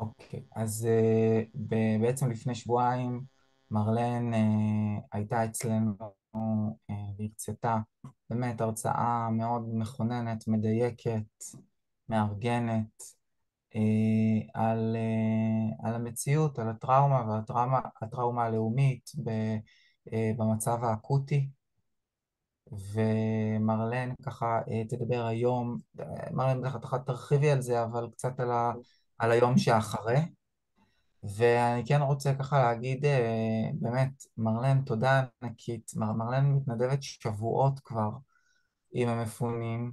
אוקיי, אז בעצם לפני שבועיים מרלן הייתה אצלנו והרצתה באמת הרצאה מאוד מכוננת, מדייקת, מארגנת, על המציאות, על הטראומה והטראומה הלאומית במצב האקוטי. ומרלן ככה תדבר היום, מרלן בטח תרחיבי על זה, אבל קצת על היום שאחרי. ואני כן רוצה ככה להגיד, באמת, מרלן, תודה ענקית. מרלן מתנדבת שבועות כבר עם המפונים,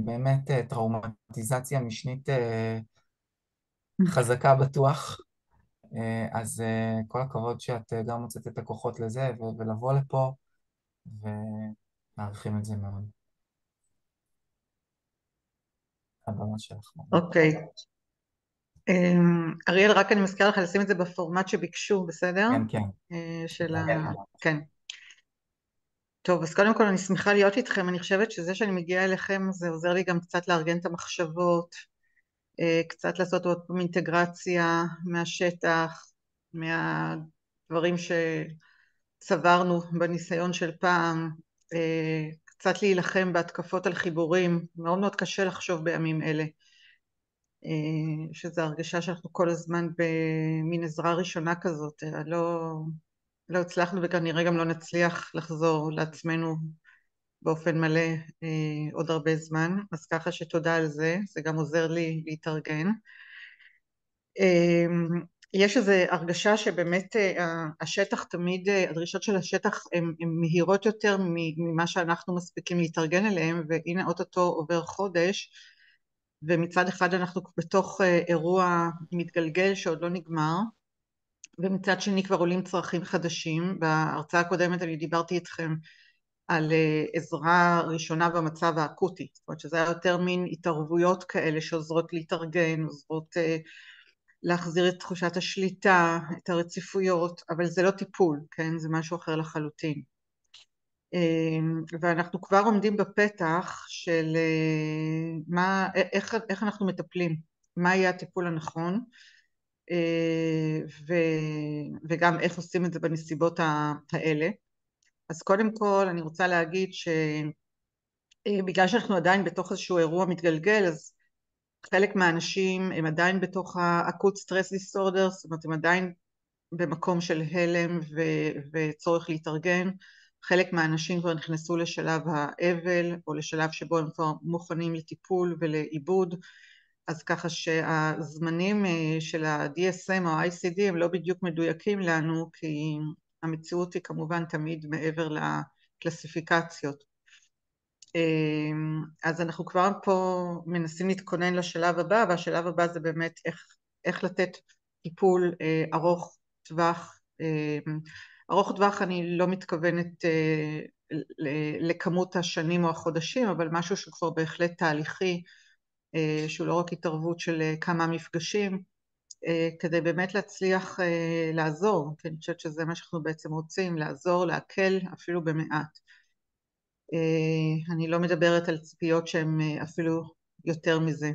באמת טראומטיזציה משנית חזקה בטוח. אז כל הכבוד שאת גם מוצאת את הכוחות לזה, ולבוא לפה, ומעריכים את זה מאוד. הבמה שלך, מרלן. אוקיי. אריאל, רק אני מזכירה לך לשים את זה בפורמט שביקשו, בסדר? כן, כן. של ה... כן. כן. טוב, אז קודם כל אני שמחה להיות איתכם. אני חושבת שזה שאני מגיעה אליכם זה עוזר לי גם קצת לארגן את המחשבות, קצת לעשות עוד פעם אינטגרציה מהשטח, מהדברים שצברנו בניסיון של פעם, קצת להילחם בהתקפות על חיבורים. מאוד מאוד קשה לחשוב בימים אלה. שזו הרגשה שאנחנו כל הזמן במין עזרה ראשונה כזאת, לא הצלחנו וכנראה גם לא נצליח לחזור לעצמנו באופן מלא עוד הרבה זמן, אז ככה שתודה על זה, זה גם עוזר לי להתארגן. יש איזו הרגשה שבאמת השטח תמיד, הדרישות של השטח הן מהירות יותר ממה שאנחנו מספיקים להתארגן אליהם, והנה אוטוטו עובר חודש, ומצד אחד אנחנו בתוך אירוע מתגלגל שעוד לא נגמר, ומצד שני כבר עולים צרכים חדשים. בהרצאה הקודמת אני דיברתי איתכם על עזרה ראשונה במצב האקוטי, זאת אומרת שזה היה יותר מין התערבויות כאלה שעוזרות להתארגן, עוזרות להחזיר את תחושת השליטה, את הרציפויות, אבל זה לא טיפול, כן? זה משהו אחר לחלוטין. ואנחנו כבר עומדים בפתח של איך אנחנו מטפלים, מה יהיה הטיפול הנכון, וגם איך עושים את זה בנסיבות האלה. אז קודם כל אני רוצה להגיד שבגלל שאנחנו עדיין בתוך איזשהו אירוע מתגלגל, אז חלק מהאנשים הם עדיין בתוך ה-acute stress disorder, זאת אומרת הם עדיין במקום של הלם וצורך להתארגן. חלק מהאנשים כבר נכנסו לשלב האבל, או לשלב שבו הם כבר מוכנים לטיפול ולעיבוד, אז ככה שהזמנים של ה-DSM או ה-ICD הם לא בדיוק מדויקים לנו, כי המציאות היא כמובן תמיד מעבר לקלסיפיקציות. אז אנחנו כבר פה מנסים להתכונן לשלב הבא, והשלב הבא זה באמת איך לתת טיפול ארוך טווח. ארוך טווח אני לא מתכוונת לכמות השנים או החודשים, אבל משהו שכבר בהחלט תהליכי, שהוא לא רק התערבות של כמה מפגשים, כדי באמת להצליח לעזור, כי אני חושבת שזה מה שאנחנו בעצם רוצים, לעזור, להקל אפילו במעט. אני לא מדברת על ציפיות שהן אפילו יותר מזה.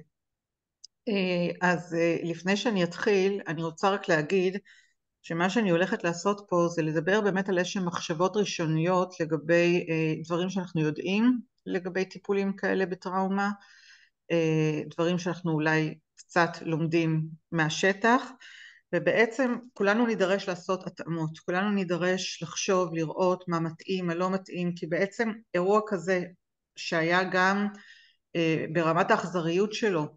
אז לפני שאני אתחיל, אני רוצה רק להגיד שמה שאני הולכת לעשות פה זה לדבר באמת על איזשהם מחשבות ראשוניות לגבי דברים שאנחנו יודעים לגבי טיפולים כאלה בטראומה, דברים שאנחנו אולי קצת לומדים מהשטח, ובעצם כולנו נידרש לעשות התאמות, כולנו נידרש לחשוב, לראות מה מתאים, מה לא מתאים, כי בעצם אירוע כזה שהיה גם ברמת האכזריות שלו,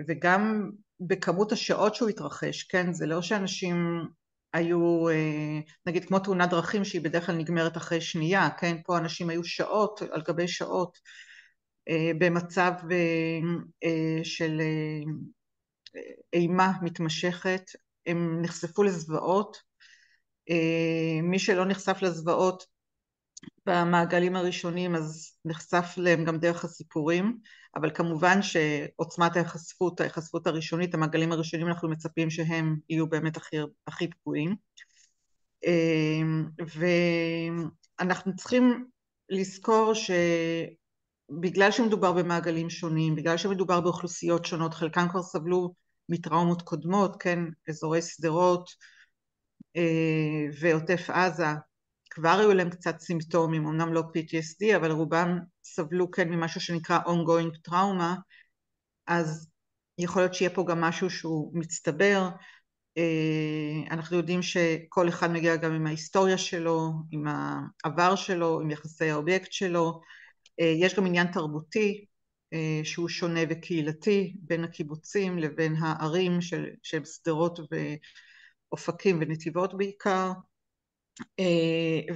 וגם בכמות השעות שהוא התרחש, כן? זה לא שאנשים היו, נגיד כמו תאונת דרכים שהיא בדרך כלל נגמרת אחרי שנייה, כן? פה אנשים היו שעות על גבי שעות במצב של אימה מתמשכת, הם נחשפו לזוועות. מי שלא נחשף לזוועות במעגלים הראשונים אז נחשף להם גם דרך הסיפורים, אבל כמובן שעוצמת ההיחשפות הראשונית, המעגלים הראשונים אנחנו מצפים שהם יהיו באמת הכי פגועים. ואנחנו צריכים לזכור שבגלל שמדובר במעגלים שונים, בגלל שמדובר באוכלוסיות שונות, חלקם כבר סבלו מטראומות קודמות, כן, אזורי שדרות ועוטף עזה, כבר היו להם קצת סימפטומים, אמנם לא PTSD, אבל רובם סבלו כן ממשהו שנקרא ongoing trauma, אז יכול להיות שיהיה פה גם משהו שהוא מצטבר. אנחנו יודעים שכל אחד מגיע גם עם ההיסטוריה שלו, עם העבר שלו, עם יחסי האובייקט שלו. יש גם עניין תרבותי שהוא שונה וקהילתי בין הקיבוצים לבין הערים של שדרות ואופקים ונתיבות בעיקר.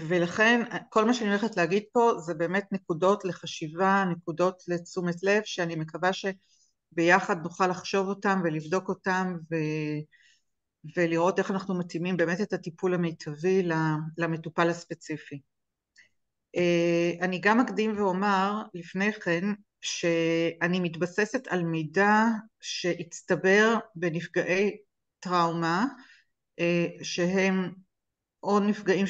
ולכן כל מה שאני הולכת להגיד פה זה באמת נקודות לחשיבה, נקודות לתשומת לב, שאני מקווה שביחד נוכל לחשוב אותם ולבדוק אותם ולראות איך אנחנו מתאימים באמת את הטיפול המיטבי למטופל הספציפי. אני גם אקדים ואומר לפני כן שאני מתבססת על מידע שהצטבר בנפגעי טראומה שהם או נפגעים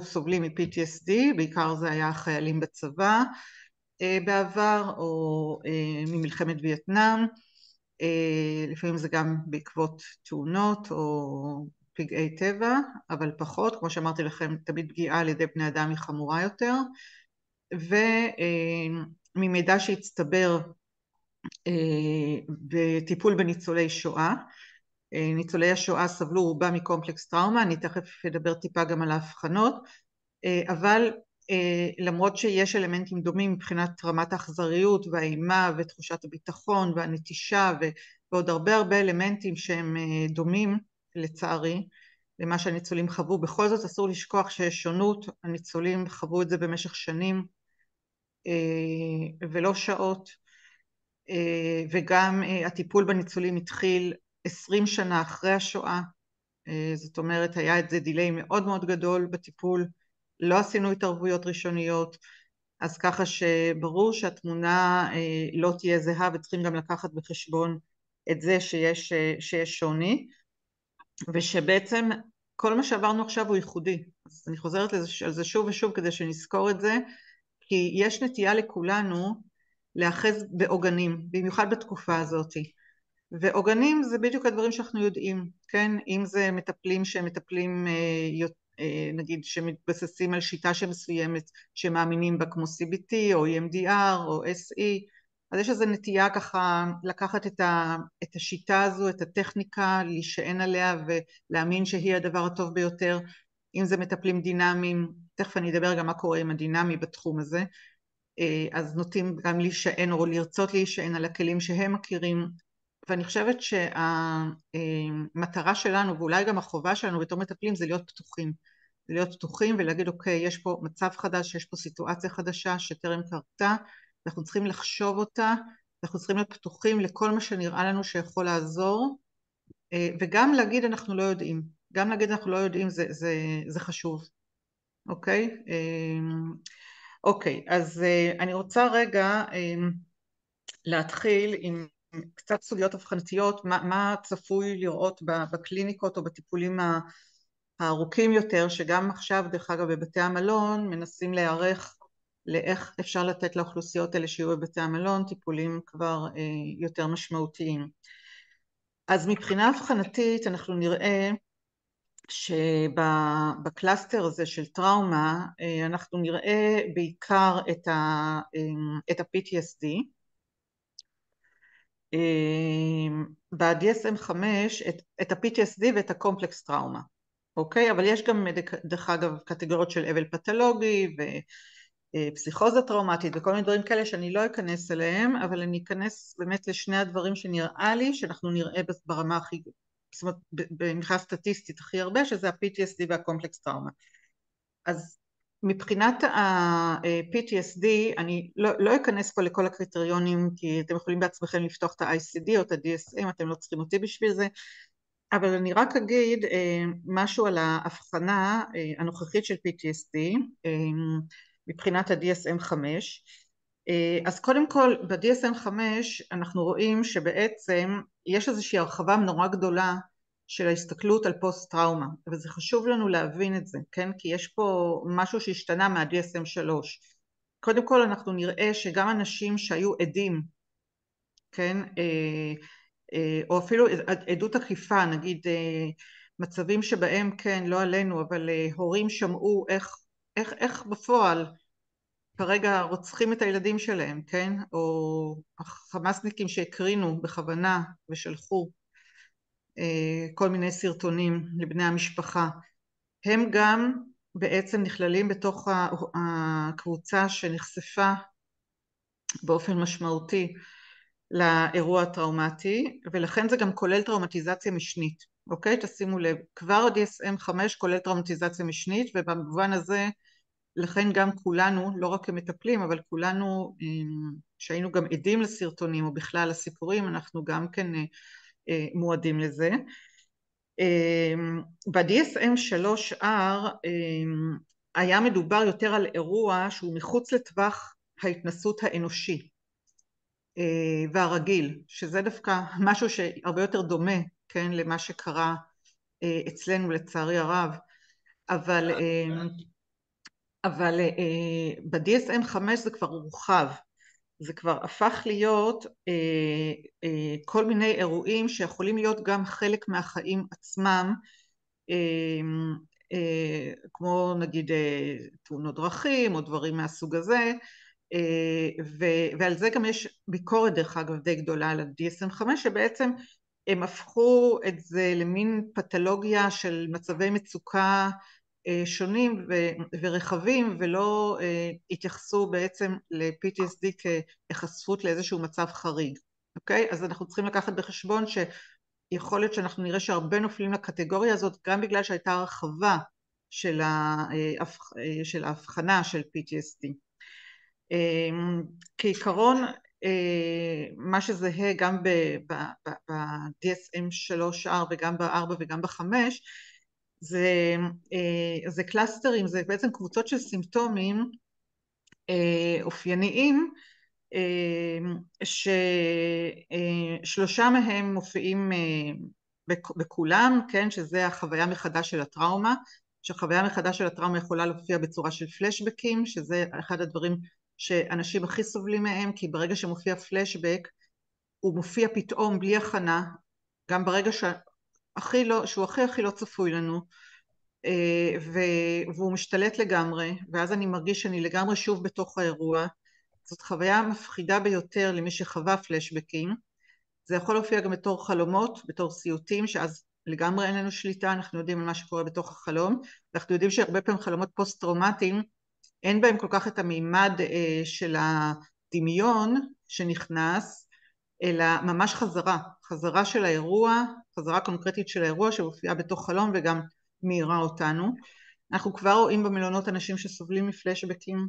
סובלים מ-PTSD, בעיקר זה היה חיילים בצבא בעבר, או ממלחמת וייטנאם, לפעמים זה גם בעקבות תאונות או פגעי טבע, אבל פחות, כמו שאמרתי לכם, תמיד פגיעה על ידי בני אדם היא חמורה יותר, וממידע שהצטבר בטיפול בניצולי שואה. ניצולי השואה סבלו רובם מקומפלקס טראומה, אני תכף אדבר טיפה גם על ההבחנות, אבל למרות שיש אלמנטים דומים מבחינת רמת האכזריות והאימה ותחושת הביטחון והנטישה ועוד הרבה אלמנטים שהם דומים לצערי למה שהניצולים חוו, בכל זאת אסור לשכוח שיש שונות, הניצולים חוו את זה במשך שנים ולא שעות, וגם הטיפול בניצולים התחיל 20 שנה אחרי השואה, זאת אומרת היה את זה דיליי מאוד מאוד גדול בטיפול, לא עשינו התערבויות ראשוניות, אז ככה שברור שהתמונה לא תהיה זהה, וצריכים גם לקחת בחשבון את זה שיש שוני, ושבעצם כל מה שעברנו עכשיו הוא ייחודי. אז אני חוזרת על זה שוב ושוב כדי שנזכור את זה, כי יש נטייה לכולנו לאחז בעוגנים, במיוחד בתקופה הזאת. ועוגנים זה בדיוק הדברים שאנחנו יודעים, כן? אם זה מטפלים שמטפלים נגיד שמתבססים על שיטה שמסוימת שמאמינים בה כמו CBT או EMDR או SE, אז יש איזו נטייה ככה לקחת את השיטה הזו, את הטכניקה, להישען עליה ולהאמין שהיא הדבר הטוב ביותר. אם זה מטפלים דינמיים, תכף אני אדבר גם מה קורה עם הדינמי בתחום הזה, אז נוטים גם להישען או לרצות להישען על הכלים שהם מכירים, ואני חושבת שהמטרה שלנו ואולי גם החובה שלנו בתור מטפלים זה להיות פתוחים, זה להיות פתוחים ולהגיד אוקיי, יש פה מצב חדש, יש פה סיטואציה חדשה שטרם קרתה, אנחנו צריכים לחשוב אותה, אנחנו צריכים להיות פתוחים לכל מה שנראה לנו שיכול לעזור, וגם להגיד אנחנו לא יודעים, גם להגיד אנחנו לא יודעים זה חשוב, אוקיי? אוקיי, אז אני רוצה רגע להתחיל עם קצת סוגיות הבחנתיות, מה צפוי לראות בקליניקות או בטיפולים הארוכים יותר, שגם עכשיו דרך אגב בבתי המלון מנסים להיערך לאיך אפשר לתת לאוכלוסיות האלה שיהיו בבתי המלון, טיפולים כבר יותר משמעותיים. אז מבחינה הבחנתית אנחנו נראה שבקלאסטר הזה של טראומה אנחנו נראה בעיקר את ה-PTSD, ב-DSM-5 את ה-PTSD ואת הקומפלקס טראומה, אוקיי? אבל יש גם דרך אגב קטגוריות של אבל פתולוגי ופסיכוזה טראומטית וכל מיני דברים כאלה שאני לא אכנס אליהם, אבל אני אכנס באמת לשני הדברים שנראה לי שאנחנו נראה ברמה הכי, זאת אומרת במחאה סטטיסטית הכי הרבה, שזה ה-PTSD והקומפלקס טראומה. אז מבחינת ה-PTSD, אני לא אכנס פה לכל הקריטריונים, כי אתם יכולים בעצמכם לפתוח את ה-ICD או את ה-DSM, אתם לא צריכים אותי בשביל זה, אבל אני רק אגיד משהו על ההבחנה הנוכחית של PTSD, מבחינת ה-DSM-5. אז קודם כל, ב-DSM-5 אנחנו רואים שבעצם יש איזושהי הרחבה נורא גדולה של ההסתכלות על פוסט-טראומה, וזה חשוב לנו להבין את זה, כן? כי יש פה משהו שהשתנה מה-DSM-3. קודם כל אנחנו נראה שגם אנשים שהיו עדים, כן? או אפילו עדות עקיפה, נגיד מצבים שבהם כן, לא עלינו, אבל הורים שמעו איך בפועל כרגע רוצחים את הילדים שלהם, כן? או החמאסניקים שהקרינו בכוונה ושלחו כל מיני סרטונים לבני המשפחה, הם גם בעצם נכללים בתוך הקבוצה שנחשפה באופן משמעותי לאירוע הטראומטי, ולכן זה גם כולל טראומטיזציה משנית, אוקיי? תשימו לב, כבר ה-DSM-5 כולל טראומטיזציה משנית, ובמובן הזה לכן גם כולנו, לא רק כמטפלים, אבל כולנו שהיינו גם עדים לסרטונים או בכלל לסיפורים, אנחנו גם כן מועדים לזה. ב-DSM-3R היה מדובר יותר על אירוע שהוא מחוץ לטווח ההתנסות האנושי והרגיל, שזה דווקא משהו שהרבה יותר דומה, כן, למה שקרה אצלנו לצערי הרב, אבל ב-DSM-5 זה כבר הורחב, זה כבר הפך להיות כל מיני אירועים שיכולים להיות גם חלק מהחיים עצמם, כמו נגיד תאונות דרכים או דברים מהסוג הזה, ועל זה גם יש ביקורת דרך אגב די גדולה על ה-DSM-5, שבעצם הם הפכו את זה למין פתולוגיה של מצבי מצוקה שונים ורחבים, ולא התייחסו בעצם ל-PTSD כהיחשפות לאיזשהו מצב חריג, אוקיי? אז אנחנו צריכים לקחת בחשבון שיכול להיות שאנחנו נראה שהרבה נופלים לקטגוריה הזאת, גם בגלל שהייתה הרחבה של ההבחנה של PTSD. כעיקרון, מה שזהה גם ב-DSM-3R וגם ב-4 וגם ב-5, זה קלאסטרים, זה בעצם קבוצות של סימפטומים אופייניים, ששלושה מהם מופיעים בכולם, כן, שזה החוויה מחדש של הטראומה, שהחוויה מחדש של הטראומה יכולה להופיע בצורה של פלשבקים, שזה אחד הדברים שאנשים הכי סובלים מהם, כי ברגע שמופיע פלשבק, הוא מופיע פתאום בלי הכנה, גם ברגע שהוא הכי לא צפוי לנו, והוא משתלט לגמרי, ואז אני מרגיש שאני לגמרי שוב בתוך האירוע. זאת חוויה מפחידה ביותר למי שחווה פלשבקים. זה יכול להופיע גם בתור חלומות, בתור סיוטים, שאז לגמרי אין לנו שליטה, אנחנו יודעים על מה שקורה בתוך החלום, ואנחנו יודעים שהרבה פעמים חלומות פוסט-טראומטיים, אין בהם כל כך את המימד של הדמיון שנכנס, אלא ממש חזרה של האירוע, חזרה קונקרטית של האירוע שמופיעה בתוך חלום וגם מאירה אותנו. אנחנו כבר רואים במלונות אנשים שסובלים מפלשבקים,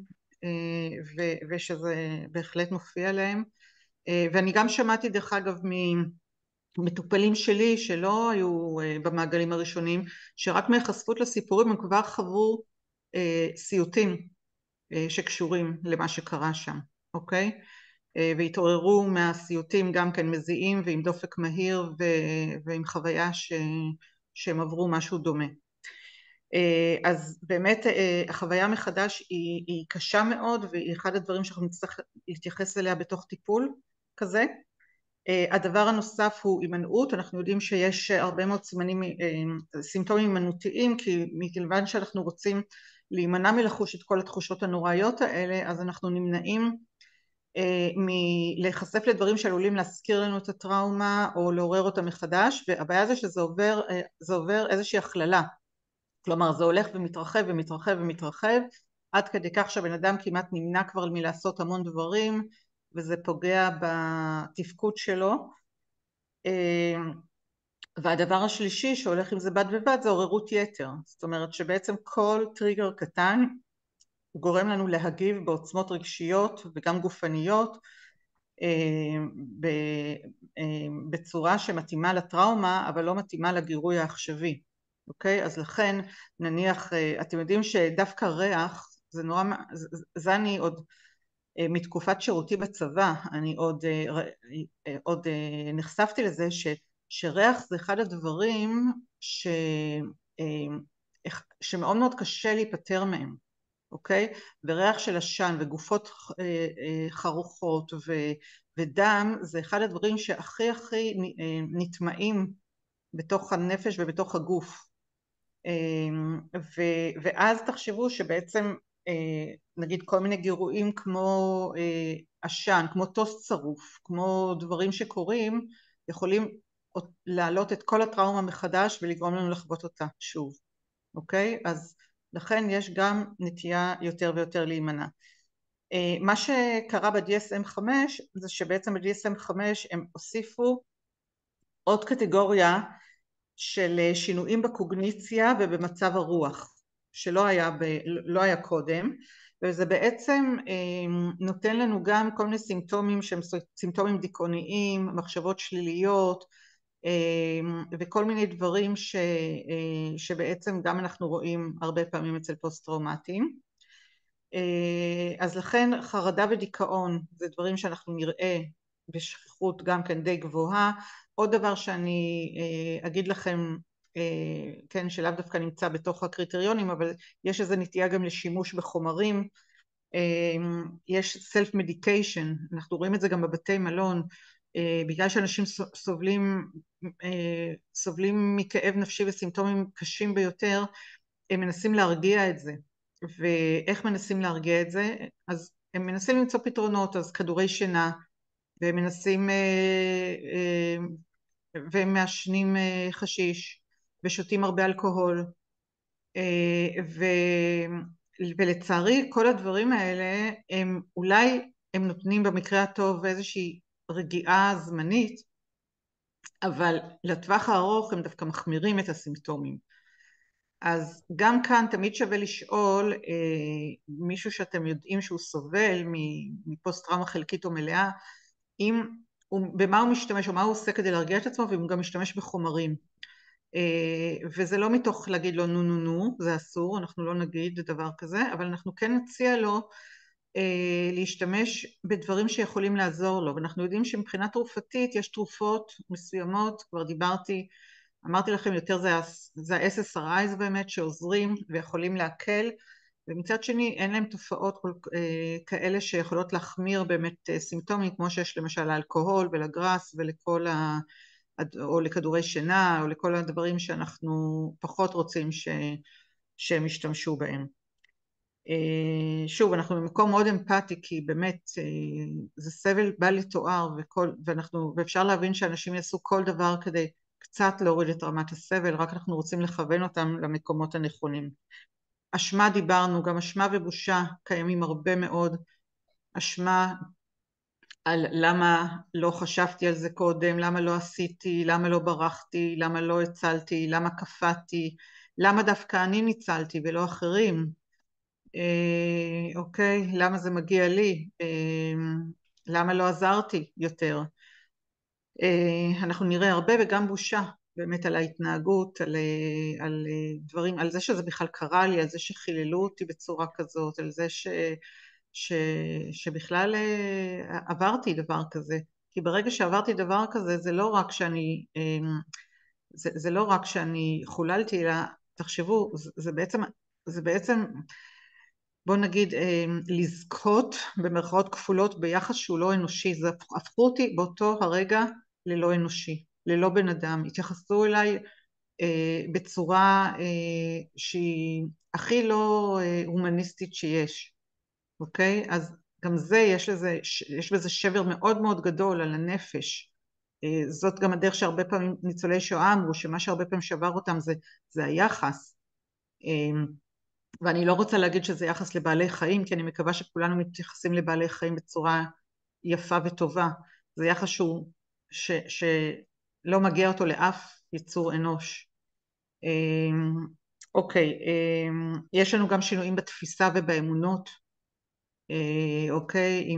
ושזה בהחלט מופיע להם. ואני גם שמעתי דרך אגב ממטופלים שלי שלא היו במעגלים הראשונים, שרק מהיחשפות לסיפורים הם כבר חוו סיוטים שקשורים למה שקרה שם, אוקיי? והתעוררו מהסיוטים גם כן מזיעים ועם דופק מהיר ועם חוויה שהם עברו משהו דומה. אז באמת החוויה מחדש היא קשה מאוד, והיא אחד הדברים שאנחנו נצטרך להתייחס אליה בתוך טיפול כזה. הדבר הנוסף הוא הימנעות. אנחנו יודעים שיש הרבה מאוד סימפטומים הימנעותיים, כי מכיוון שאנחנו רוצים להימנע מלחוש את כל התחושות הנוראיות האלה, אז אנחנו נמנעים מלהיחשף לדברים שעלולים להזכיר לנו את הטראומה או לעורר אותה מחדש, והבעיה זה שזה עובר איזושהי הכללה, כלומר זה הולך ומתרחב ומתרחב ומתרחב, עד כדי כך שהבן אדם כמעט נמנע כבר מלעשות המון דברים, וזה פוגע בתפקוד שלו. והדבר השלישי שהולך עם זה בד בבד זה עוררות יתר, זאת אומרת שבעצם כל טריגר קטן גורם לנו להגיב בעוצמות רגשיות וגם גופניות בצורה שמתאימה לטראומה אבל לא מתאימה לגירוי העכשווי, אוקיי? אז לכן נניח, אתם יודעים שדווקא ריח זה נורא, זה אני עוד מתקופת שירותי בצבא, אני עוד נחשפתי לזה שריח זה אחד הדברים שמאוד מאוד קשה להיפטר מהם, אוקיי? וריח של עשן וגופות חרוכות ודם זה אחד הדברים שהכי הכי נטמעים בתוך הנפש ובתוך הגוף. ואז תחשבו שבעצם נגיד כל מיני גירויים כמו עשן, כמו טוסט צרוף, כמו דברים שקורים, יכולים להעלות את כל הטראומה מחדש ולגרום לנו לחוות אותה שוב, אוקיי? אז לכן יש גם נטייה יותר ויותר להימנע. מה שקרה ב-DSM-5 זה שבעצם ב-DSM-5 הם הוסיפו עוד קטגוריה של שינויים בקוגניציה ובמצב הרוח, שלא היה, לא היה קודם, וזה בעצם נותן לנו גם כל מיני סימפטומים שהם סימפטומים דיכאוניים, מחשבות שליליות, וכל מיני דברים שבעצם גם אנחנו רואים הרבה פעמים אצל פוסט-טראומטיים. אז לכן חרדה ודיכאון זה דברים שאנחנו נראה בשכיחות גם כן די גבוהה. עוד דבר שאני אגיד לכם, כן, שלאו דווקא נמצא בתוך הקריטריונים, אבל יש איזו נטייה גם לשימוש בחומרים, יש self medication, אנחנו רואים את זה גם בבתי מלון, בגלל שאנשים סובלים מכאב נפשי וסימפטומים קשים ביותר, הם מנסים להרגיע את זה. ואיך מנסים להרגיע את זה? אז הם מנסים למצוא פתרונות, אז כדורי שינה, והם מנסים והם מעשנים חשיש, ושותים הרבה אלכוהול, ולצערי כל הדברים האלה הם אולי הם נותנים במקרה הטוב איזושהי רגיעה זמנית, אבל לטווח הארוך הם דווקא מחמירים את הסימפטומים. אז גם כאן תמיד שווה לשאול מישהו שאתם יודעים שהוא סובל מפוסט טראומה חלקית או מלאה, במה הוא משתמש או מה הוא עושה כדי להרגיע את עצמו, ואם הוא גם משתמש בחומרים. וזה לא מתוך להגיד לו נו נו נו, זה אסור, אנחנו לא נגיד דבר כזה, אבל אנחנו כן נציע לו להשתמש בדברים שיכולים לעזור לו, ואנחנו יודעים שמבחינה תרופתית יש תרופות מסוימות, כבר אמרתי לכם יותר זה ה-SSRIs באמת שעוזרים ויכולים להקל, ומצד שני אין להם תופעות כאלה שיכולות להחמיר באמת סימפטומים, כמו שיש למשל לאלכוהול ולגראס או לכדורי שינה או לכל הדברים שאנחנו פחות רוצים שהם ישתמשו בהם. שוב, אנחנו במקום מאוד אמפתי, כי באמת זה סבל בל יתואר, ואפשר להבין שאנשים יעשו כל דבר כדי קצת להוריד את רמת הסבל, רק אנחנו רוצים לכוון אותם למקומות הנכונים. אשמה דיברנו, גם אשמה ובושה קיימים הרבה מאוד. אשמה על למה לא חשבתי על זה קודם, למה לא עשיתי, למה לא ברחתי, למה לא הצלתי, למה קפאתי, למה דווקא אני ניצלתי ולא אחרים, אוקיי, למה זה מגיע לי, למה לא עזרתי יותר. אנחנו נראה הרבה, וגם בושה באמת על ההתנהגות, על דברים, על זה שזה בכלל קרה לי, על זה שחיללו אותי בצורה כזאת, על זה שבכלל עברתי דבר כזה. כי ברגע שעברתי דבר כזה, זה לא רק שאני חוללתי, אלא תחשבו, זה בעצם בוא נגיד לזכות במרכאות כפולות ביחס שהוא לא אנושי, זה הפכו אותי באותו הרגע ללא אנושי, ללא בן אדם, התייחסו אליי בצורה שהיא הכי לא הומניסטית שיש, אוקיי? אז גם זה יש בזה שבר מאוד מאוד גדול על הנפש, זאת גם הדרך שהרבה פעמים ניצולי שואה אמרו, שמה שהרבה פעמים שבר אותם זה היחס, ואני לא רוצה להגיד שזה יחס לבעלי חיים, כי אני מקווה שכולנו מתייחסים לבעלי חיים בצורה יפה וטובה. זה יחס שלא מגיע אותו לאף יצור אנוש. אוקיי, יש לנו גם שינויים בתפיסה ובאמונות. אוקיי,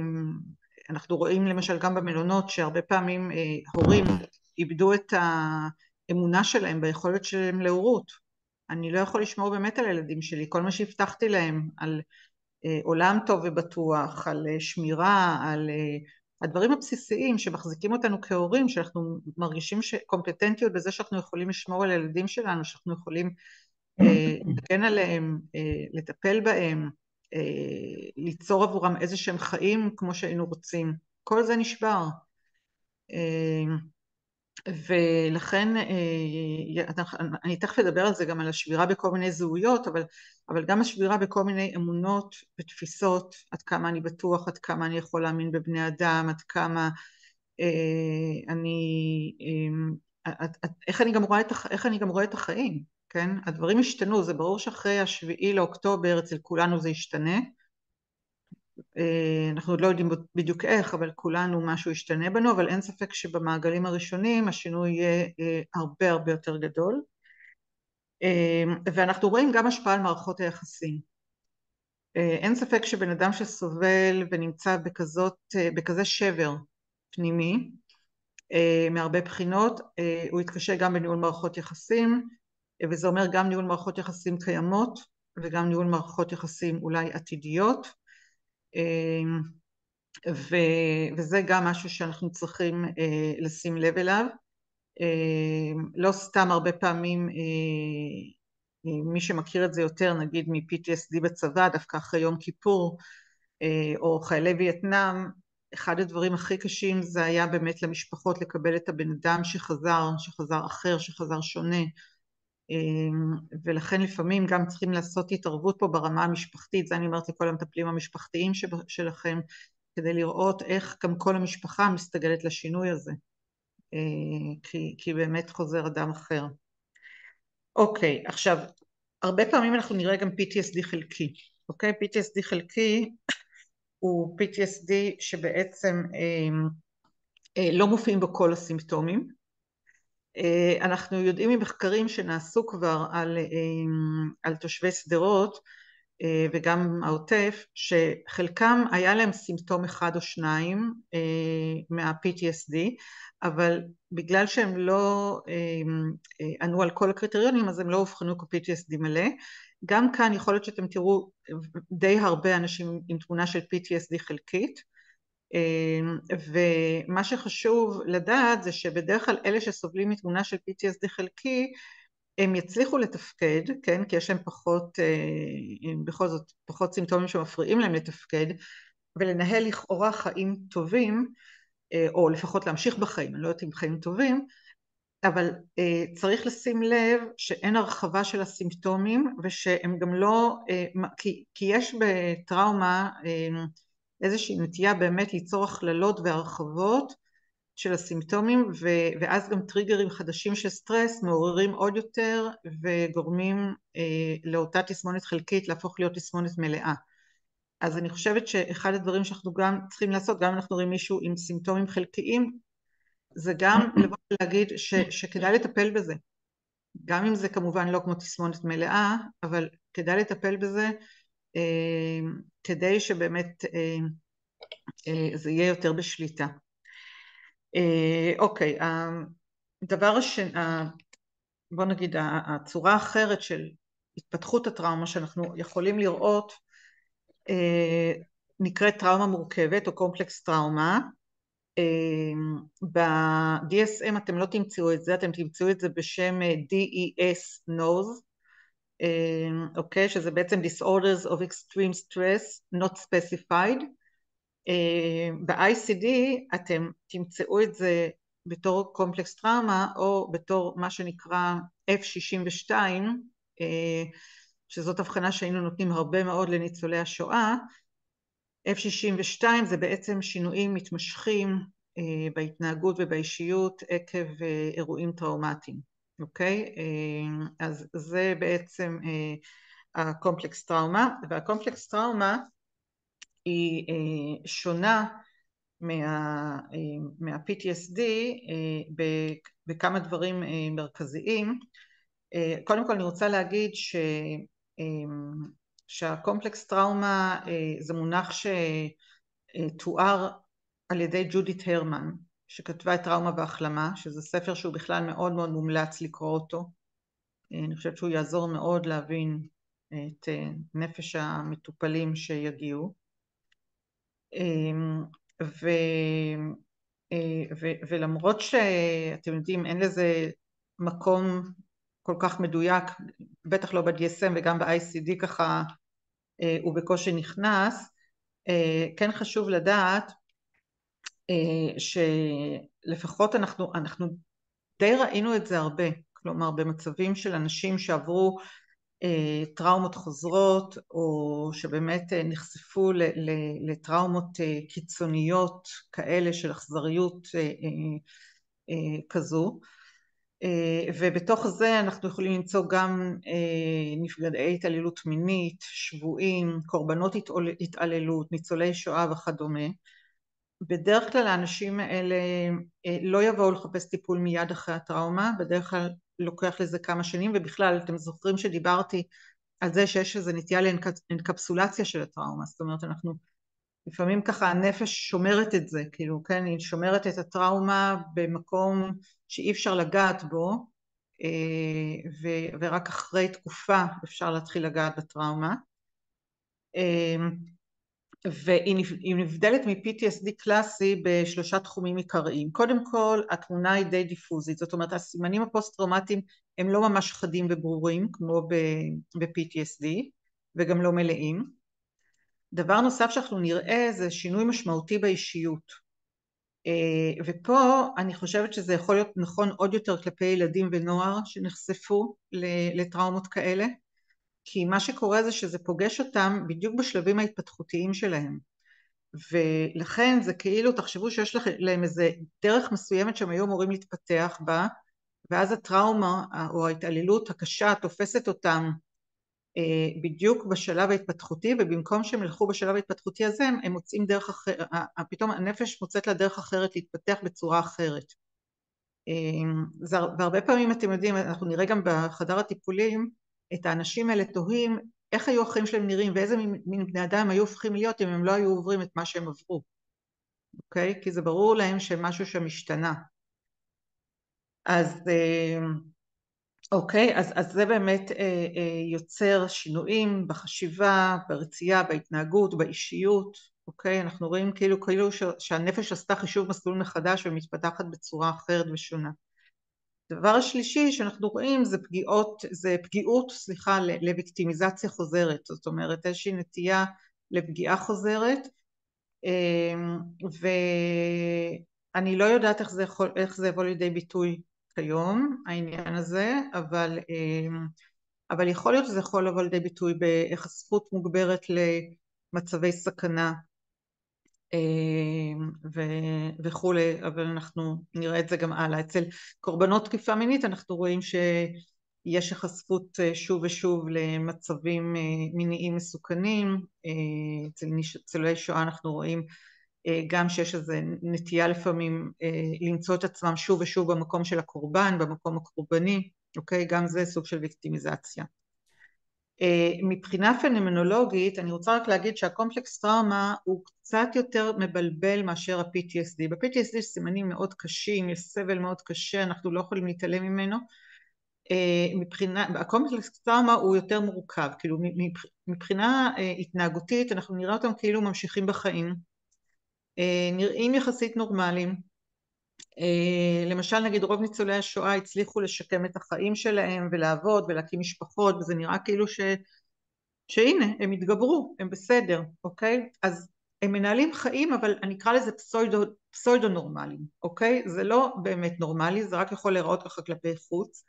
אנחנו רואים למשל גם במלונות שהרבה פעמים הורים איבדו את האמונה שלהם ביכולת שלהם להורות. אני לא יכול לשמור באמת על הילדים שלי, כל מה שהבטחתי להם על עולם טוב ובטוח, על שמירה, על הדברים הבסיסיים שמחזיקים אותנו כהורים, שאנחנו מרגישים קומפטנטיות בזה שאנחנו יכולים לשמור על הילדים שלנו, שאנחנו יכולים להגן עליהם, לטפל בהם, ליצור עבורם איזה שהם חיים כמו שהיינו רוצים. כל זה נשבר. ולכן אני תכף אדבר על זה, גם על השבירה בכל מיני זהויות, אבל גם השבירה בכל מיני אמונות ותפיסות, עד כמה אני בטוח, עד כמה אני יכול להאמין בבני אדם, עד כמה איך אני גם רואה את החיים, כן? הדברים השתנו, זה ברור שאחרי השביעי לאוקטובר אצל כולנו זה ישתנה, אנחנו עוד לא יודעים בדיוק איך, אבל כולנו משהו ישתנה בנו, אבל אין ספק שבמעגלים הראשונים השינוי יהיה הרבה הרבה יותר גדול, ואנחנו רואים גם השפעה על מערכות היחסים. אין ספק שבן אדם שסובל ונמצא בכזה שבר פנימי, מהרבה בחינות, הוא יתקשה גם בניהול מערכות יחסים, וזה אומר גם ניהול מערכות יחסים קיימות, וגם ניהול מערכות יחסים אולי עתידיות, וזה גם משהו שאנחנו צריכים לשים לב אליו. לא סתם הרבה פעמים מי שמכיר את זה יותר, נגיד מ-PTSD בצבא, דווקא אחרי יום כיפור, או חיילי וייטנאם, אחד הדברים הכי קשים זה היה באמת למשפחות לקבל את הבן אדם שחזר אחר, שחזר שונה, ולכן לפעמים גם צריכים לעשות התערבות פה ברמה המשפחתית, זה אני אומרת לכל המטפלים המשפחתיים שלכם, כדי לראות איך גם כל המשפחה מסתגלת לשינוי הזה, כי באמת חוזר אדם אחר. אוקיי, עכשיו, הרבה פעמים אנחנו נראה גם PTSD חלקי, אוקיי? PTSD חלקי הוא PTSD שבעצם לא מופיעים בו כל הסימפטומים. אנחנו יודעים ממחקרים שנעשו כבר על תושבי שדרות וגם העוטף, שחלקם היה להם סימפטום אחד או שניים מה-PTSD, אבל בגלל שהם לא ענו על כל הקריטריונים, אז הם לא הובחנו כ-PTSD מלא. גם כאן יכול להיות שאתם תראו די הרבה אנשים עם תמונה של PTSD חלקית, ומה שחשוב לדעת זה שבדרך כלל אלה שסובלים מתמונה של PTSD חלקי, הם יצליחו לתפקד, כן? כי יש להם בכל זאת פחות סימפטומים שמפריעים להם לתפקד, ולנהל לכאורה חיים טובים, או לפחות להמשיך בחיים, אני לא יודעת אם חיים טובים, אבל צריך לשים לב שאין הרחבה של הסימפטומים, ושהם גם לא, כי יש בטראומה איזושהי נטייה באמת ליצור הכללות והרחבות של הסימפטומים, ואז גם טריגרים חדשים של סטרס מעוררים עוד יותר, וגורמים לאותה תסמונת חלקית להפוך להיות תסמונת מלאה. אז אני חושבת שאחד הדברים שאנחנו גם צריכים לעשות, גם אם אנחנו רואים מישהו עם סימפטומים חלקיים, זה גם לבוא ולהגיד שכדאי לטפל בזה. גם אם זה כמובן לא כמו תסמונת מלאה, אבל כדאי לטפל בזה, כדי שבאמת זה יהיה יותר בשליטה. אוקיי, הדבר השני, בוא נגיד, הצורה האחרת של התפתחות הטראומה שאנחנו יכולים לראות, נקראת טראומה מורכבת או קומפלקס טראומה. ב-DSM אתם לא תמצאו את זה, אתם תמצאו את זה בשם DES NOS, אוקיי, שזה בעצם Disorders of Extreme Stress Not Specified. ב-ICD אתם תמצאו את זה בתור קומפלקס טראומה, או בתור מה שנקרא F62, שזאת הבחנה שהיינו נותנים הרבה מאוד לניצולי השואה. F62 זה בעצם שינויים מתמשכים בהתנהגות ובאישיות עקב אירועים טראומטיים, אוקיי? אז זה בעצם הקומפלקס טראומה, והקומפלקס טראומה היא שונה מה-PTSD בכמה דברים מרכזיים. קודם כל אני רוצה להגיד שהקומפלקס טראומה זה מונח שתואר על ידי ג'ודית הרמן, שכתבה את טראומה והחלמה, שזה ספר שהוא בכלל מאוד מאוד מומלץ לקרוא אותו. אני חושבת שהוא יעזור מאוד להבין את נפש המטופלים שיגיעו. ולמרות שאתם יודעים, אין לזה מקום כל כך מדויק, בטח לא ב-DSM וגם ב-ICD ככה הוא בקושי נכנס, כן חשוב לדעת שלפחות אנחנו די ראינו את זה הרבה, כלומר במצבים של אנשים שעברו טראומות חוזרות או שבאמת נחשפו לטראומות קיצוניות כאלה של אכזריות כזו, ובתוך זה אנחנו יכולים למצוא גם נפגעי התעללות מינית, שבויים, קורבנות התעללות, ניצולי שואה וכדומה. בדרך כלל האנשים האלה לא יבואו לחפש טיפול מיד אחרי הטראומה, בדרך כלל לוקח לזה כמה שנים, ובכלל אתם זוכרים שדיברתי על זה שיש איזו נטייה לאנקפסולציה של הטראומה, זאת אומרת אנחנו לפעמים ככה הנפש שומרת את זה, כאילו כן, היא שומרת את הטראומה במקום שאי אפשר לגעת בו, ורק אחרי תקופה אפשר להתחיל לגעת בטראומה. והיא נבדלת מ-PTSD קלאסי בשלושה תחומים עיקריים. קודם כל, התמונה היא די דיפוזית, זאת אומרת, הסימנים הפוסט-טראומטיים הם לא ממש חדים וברורים, כמו ב-PTSD, וגם לא מלאים. דבר נוסף שאנחנו נראה זה שינוי משמעותי באישיות. ופה אני חושבת שזה יכול להיות נכון עוד יותר כלפי ילדים ונוער שנחשפו לטראומות כאלה, כי מה שקורה זה שזה פוגש אותם בדיוק בשלבים ההתפתחותיים שלהם, ולכן זה כאילו תחשבו שיש להם איזה דרך מסוימת שהם היו אמורים להתפתח בה, ואז הטראומה או ההתעללות הקשה תופסת אותם בדיוק בשלב ההתפתחותי, ובמקום שהם ילכו בשלב ההתפתחותי הזה הם מוצאים דרך אחרת, פתאום הנפש מוצאת לה דרך אחרת להתפתח בצורה אחרת. והרבה פעמים אתם יודעים, אנחנו נראה גם בחדר הטיפולים את האנשים האלה תוהים איך היו החיים שלהם נראים ואיזה מין בני אדם היו הופכים להיות אם הם לא היו עוברים את מה שהם עברו, אוקיי? כי זה ברור להם שמשהו שם השתנה. אז אוקיי, אז זה באמת יוצר שינויים בחשיבה, ברצייה, בהתנהגות, באישיות, אוקיי? אנחנו רואים כאילו שהנפש עשתה חישוב מסלול מחדש ומתפתחת בצורה אחרת ושונה. הדבר השלישי שאנחנו רואים זה פגיעות, לוויקטימיזציה חוזרת, זאת אומרת איזושהי נטייה לפגיעה חוזרת, ואני לא יודעת איך זה יבוא לידי ביטוי כיום העניין הזה, אבל יכול להיות שזה יכול לבוא לידי ביטוי בהיחשפות מוגברת למצבי סכנה וכולי, אבל אנחנו נראה את זה גם הלאה. אצל קורבנות תקיפה מינית אנחנו רואים שיש היחשפות שוב ושוב למצבים מיניים מסוכנים, אצל ניצולי שואה אנחנו רואים גם שיש איזו נטייה לפעמים למצוא את עצמם שוב ושוב במקום של הקורבן, במקום הקורבני, אוקיי? גם זה סוג של ויקטימיזציה. מבחינה פנומנולוגית אני רוצה רק להגיד שהקומפלקס טראומה הוא קצת יותר מבלבל מאשר ה-PTSD. ב-PTSD יש סימנים מאוד קשים, יש סבל מאוד קשה, אנחנו לא יכולים להתעלם ממנו. הקומפלקס טראומה הוא יותר מורכב, כאילו מבחינה התנהגותית אנחנו נראה אותם כאילו ממשיכים בחיים, נראים יחסית נורמליים. למשל נגיד רוב ניצולי השואה הצליחו לשקם את החיים שלהם ולעבוד ולהקים משפחות, וזה נראה כאילו שהנה הם התגברו, הם בסדר, אוקיי? אז הם מנהלים חיים, אבל אני אקרא לזה פסוידו נורמליים, אוקיי? זה לא באמת נורמלי, זה רק יכול להיראות ככה כלפי חוץ,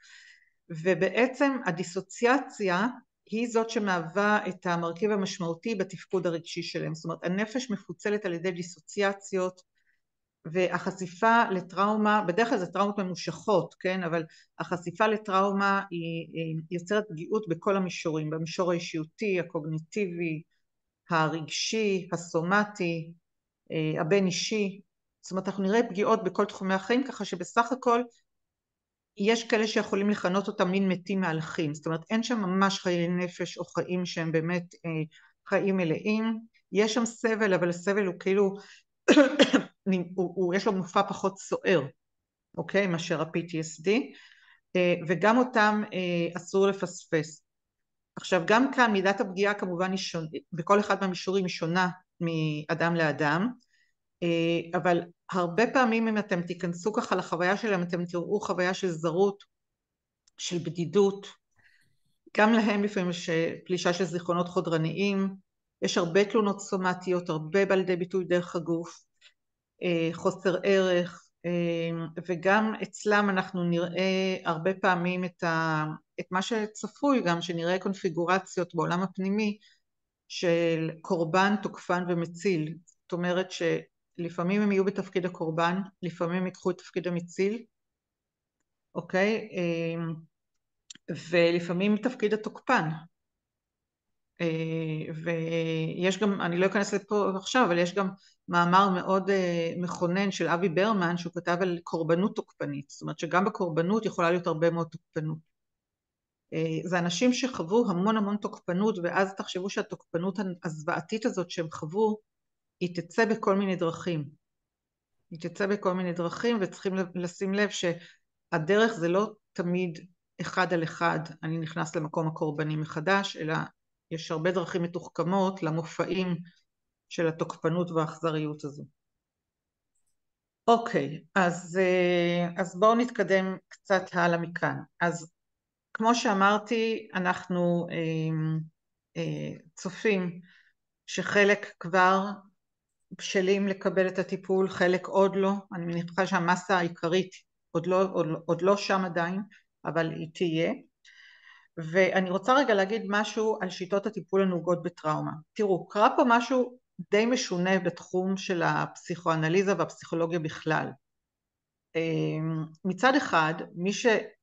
ובעצם הדיסוציאציה היא זאת שמהווה את המרכיב המשמעותי בתפקוד הרגשי שלהם, זאת אומרת הנפש מפוצלת על ידי דיסוציאציות, והחשיפה לטראומה, בדרך כלל זה טראומות ממושכות, כן? אבל החשיפה לטראומה היא יוצרת פגיעות בכל המישורים, במישור האישיותי, הקוגניטיבי, הרגשי, הסומטי, הבין אישי, זאת אומרת אנחנו נראה פגיעות בכל תחומי החיים, ככה שבסך הכל יש כאלה שיכולים לכנות אותם מין מתים מהלכים, זאת אומרת אין שם ממש חיי נפש או חיים שהם באמת חיים מלאים, יש שם סבל, אבל הסבל הוא כאילו יש לו מופע פחות סוער, אוקיי, מאשר ה-PTSD, וגם אותם אסור לפספס. עכשיו גם כאן מידת הפגיעה כמובן היא שונה, בכל אחד מהמישורים היא שונה מאדם לאדם, אבל הרבה פעמים אם אתם תיכנסו ככה לחוויה שלהם, אתם תראו חוויה של זרות, של בדידות, גם להם לפעמים יש פלישה של זיכרונות חודרניים, יש הרבה תלונות סומטיות, הרבה בא לידי ביטוי דרך הגוף, חוסר ערך, וגם אצלם אנחנו נראה הרבה פעמים את מה שצפוי גם, שנראה קונפיגורציות בעולם הפנימי של קורבן, תוקפן ומציל. זאת אומרת שלפעמים הם יהיו בתפקיד הקורבן, לפעמים הם ייקחו את תפקיד המציל, אוקיי? ולפעמים תפקיד התוקפן. ויש גם, אני לא אכנס לפה עכשיו, אבל יש גם מאמר מאוד מכונן של אבי ברמן שהוא כתב על קורבנות תוקפנית, זאת אומרת שגם בקורבנות יכולה להיות הרבה מאוד תוקפנות. זה אנשים שחוו המון המון תוקפנות, ואז תחשבו שהתוקפנות הזוועתית הזאת שהם חוו היא תצא בכל מיני דרכים. היא תצא בכל מיני דרכים, וצריכים לשים לב שהדרך זה לא תמיד אחד על אחד אני נכנס למקום הקורבני מחדש, אלא יש הרבה דרכים מתוחכמות למופעים של התוקפנות והאכזריות הזו. אוקיי, אז בואו נתקדם קצת הלאה מכאן. אז כמו שאמרתי, אנחנו צופים שחלק כבר בשלים לקבל את הטיפול, חלק עוד לא. אני מניחה שהמסה העיקרית עוד לא שם עדיין, אבל היא תהיה. ואני רוצה רגע להגיד משהו על שיטות הטיפול הנהוגות בטראומה. תראו, קרה פה משהו די משונה בתחום של הפסיכואנליזה והפסיכולוגיה בכלל. מצד אחד,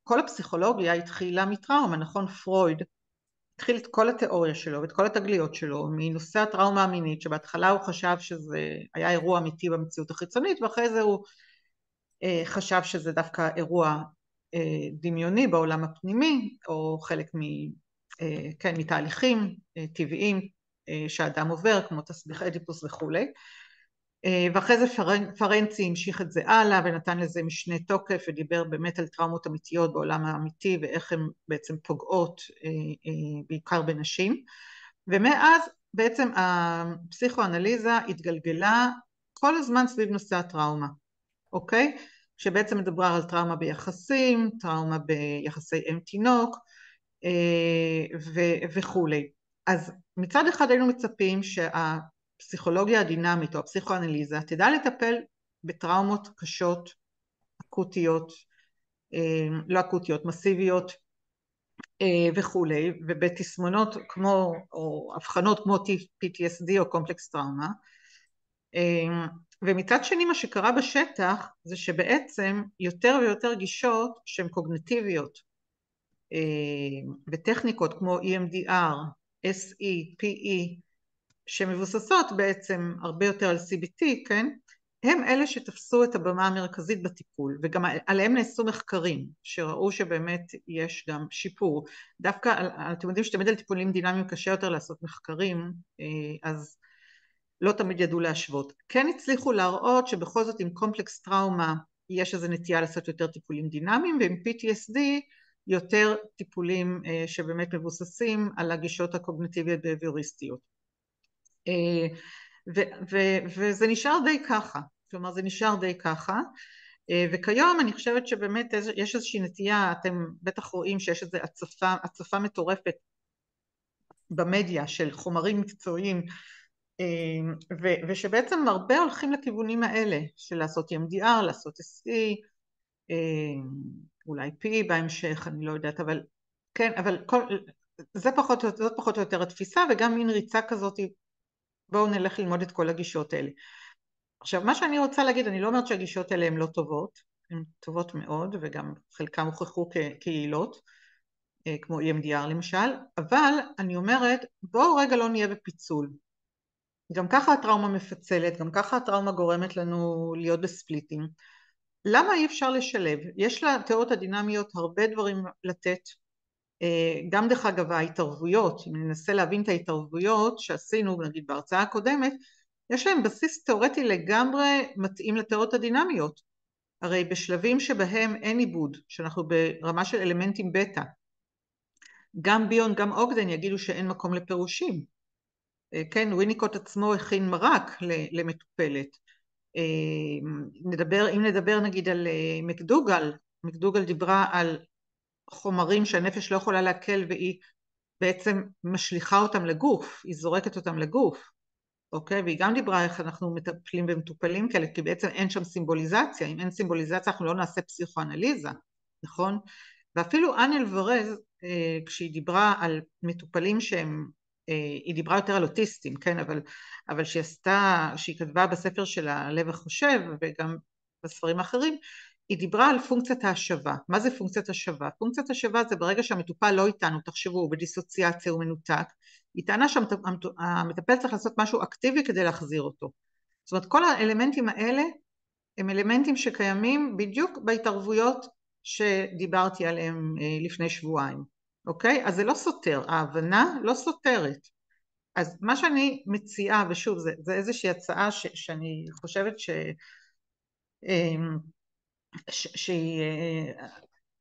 כל הפסיכולוגיה התחילה מטראומה, נכון? פרויד התחיל את כל התיאוריה שלו ואת כל התגליות שלו מנושא הטראומה המינית, שבהתחלה הוא חשב שזה היה אירוע אמיתי במציאות החיצונית, ואחרי זה הוא חשב שזה דווקא אירוע דמיוני בעולם הפנימי, או חלק מתהליכים טבעיים שהאדם עובר, כמו תסביך אדיפוס וכולי. ואחרי זה פרנצי המשיך את זה הלאה ונתן לזה משנה תוקף, ודיבר באמת על טראומות אמיתיות בעולם האמיתי ואיך הן בעצם פוגעות בעיקר בנשים. ומאז בעצם הפסיכואנליזה התגלגלה כל הזמן סביב נושא הטראומה, אוקיי? שבעצם מדבר על טראומה ביחסים, טראומה ביחסי אם תינוק וכולי. אז מצד אחד היינו מצפים שהפסיכולוגיה הדינמית או הפסיכואנליזה תדע לטפל בטראומות קשות, אקוטיות, לא אקוטיות, מסיביות וכולי, ובתסמונות כמו, או הבחנות כמו PTSD או קומפלקס טראומה. ומצד שני מה שקרה בשטח זה שבעצם יותר ויותר גישות שהן קוגניטיביות וטכניקות כמו EMDR, SE, PE, שמבוססות בעצם הרבה יותר על CBT, כן? הם אלה שתפסו את הבמה המרכזית בטיפול, וגם עליהם נעשו מחקרים שראו שבאמת יש גם שיפור. דווקא אתם יודעים שתמיד על טיפולים דינמיים קשה יותר לעשות מחקרים, אז לא תמיד ידעו להשוות. כן הצליחו להראות שבכל זאת עם קומפלקס טראומה יש איזו נטייה לעשות יותר טיפולים דינמיים, ועם PTSD יותר טיפולים שבאמת מבוססים על הגישות הקוגניטיביות והביוריסטיות. וזה נשאר די ככה, כלומר זה נשאר די ככה, וכיום אני חושבת שבאמת יש איזושהי נטייה, אתם בטח רואים שיש איזו הצפה מטורפת במדיה של חומרים מקצועיים, ושבעצם הרבה הולכים לכיוונים האלה, של לעשות EMDR, לעשות SE, אולי P בהמשך, אני לא יודעת, אבל כן, אבל זאת פחות או יותר התפיסה, וגם מין ריצה כזאת, בואו נלך ללמוד את כל הגישות האלה. עכשיו, מה שאני רוצה להגיד, אני לא אומרת שהגישות האלה הן לא טובות, הן טובות מאוד, וגם חלקם הוכחו כיעילות, כמו EMDR למשל, אבל אני אומרת, בואו רגע לא נהיה בפיצול. גם ככה הטראומה מפצלת, גם ככה הטראומה גורמת לנו להיות בספליטים. למה אי אפשר לשלב? יש לתיאוריות הדינמיות הרבה דברים לתת, גם דרך אגב ההתערבויות, אם ננסה להבין את ההתערבויות שעשינו נגיד בהרצאה הקודמת, יש להם בסיס תיאורטי לגמרי מתאים לתיאוריות הדינמיות. הרי בשלבים שבהם אין עיבוד, שאנחנו ברמה של אלמנטים בטא, גם ביון גם אוגדן יגידו שאין מקום לפירושים. כן, וויניקוט עצמו הכין מרק למטופלת. אם נדבר נגיד על מקדוגל דיברה על חומרים שהנפש לא יכולה להקל והיא בעצם משליכה אותם לגוף, היא זורקת אותם לגוף, אוקיי? והיא גם דיברה איך אנחנו מטפלים במטופלים כאלה, כי בעצם אין שם סימבוליזציה, אם אין סימבוליזציה אנחנו לא נעשה פסיכואנליזה, נכון? ואפילו אנה אלוורז, כשהיא דיברה על מטופלים שהם, היא דיברה יותר על אוטיסטים, כן? אבל שהיא כתבה בספר של הלב החושב, וגם בספרים האחרים, היא דיברה על פונקציית ההשבה. מה זה פונקציית השבה? פונקציית השבה זה ברגע שהמטופל לא איתנו, תחשבו, הוא בדיסוציאציה, הוא מנותק, היא טענה שהמטפל צריך לעשות משהו אקטיבי כדי להחזיר אותו. זאת אומרת, כל האלמנטים האלה הם אלמנטים שקיימים בדיוק בהתערבויות שדיברתי עליהם לפני שבועיים, אוקיי? אז זה לא סותר, ההבנה לא סותרת. אז מה שאני מציעה, ושוב, זה איזושהי הצעה שאני חושבת שהיא,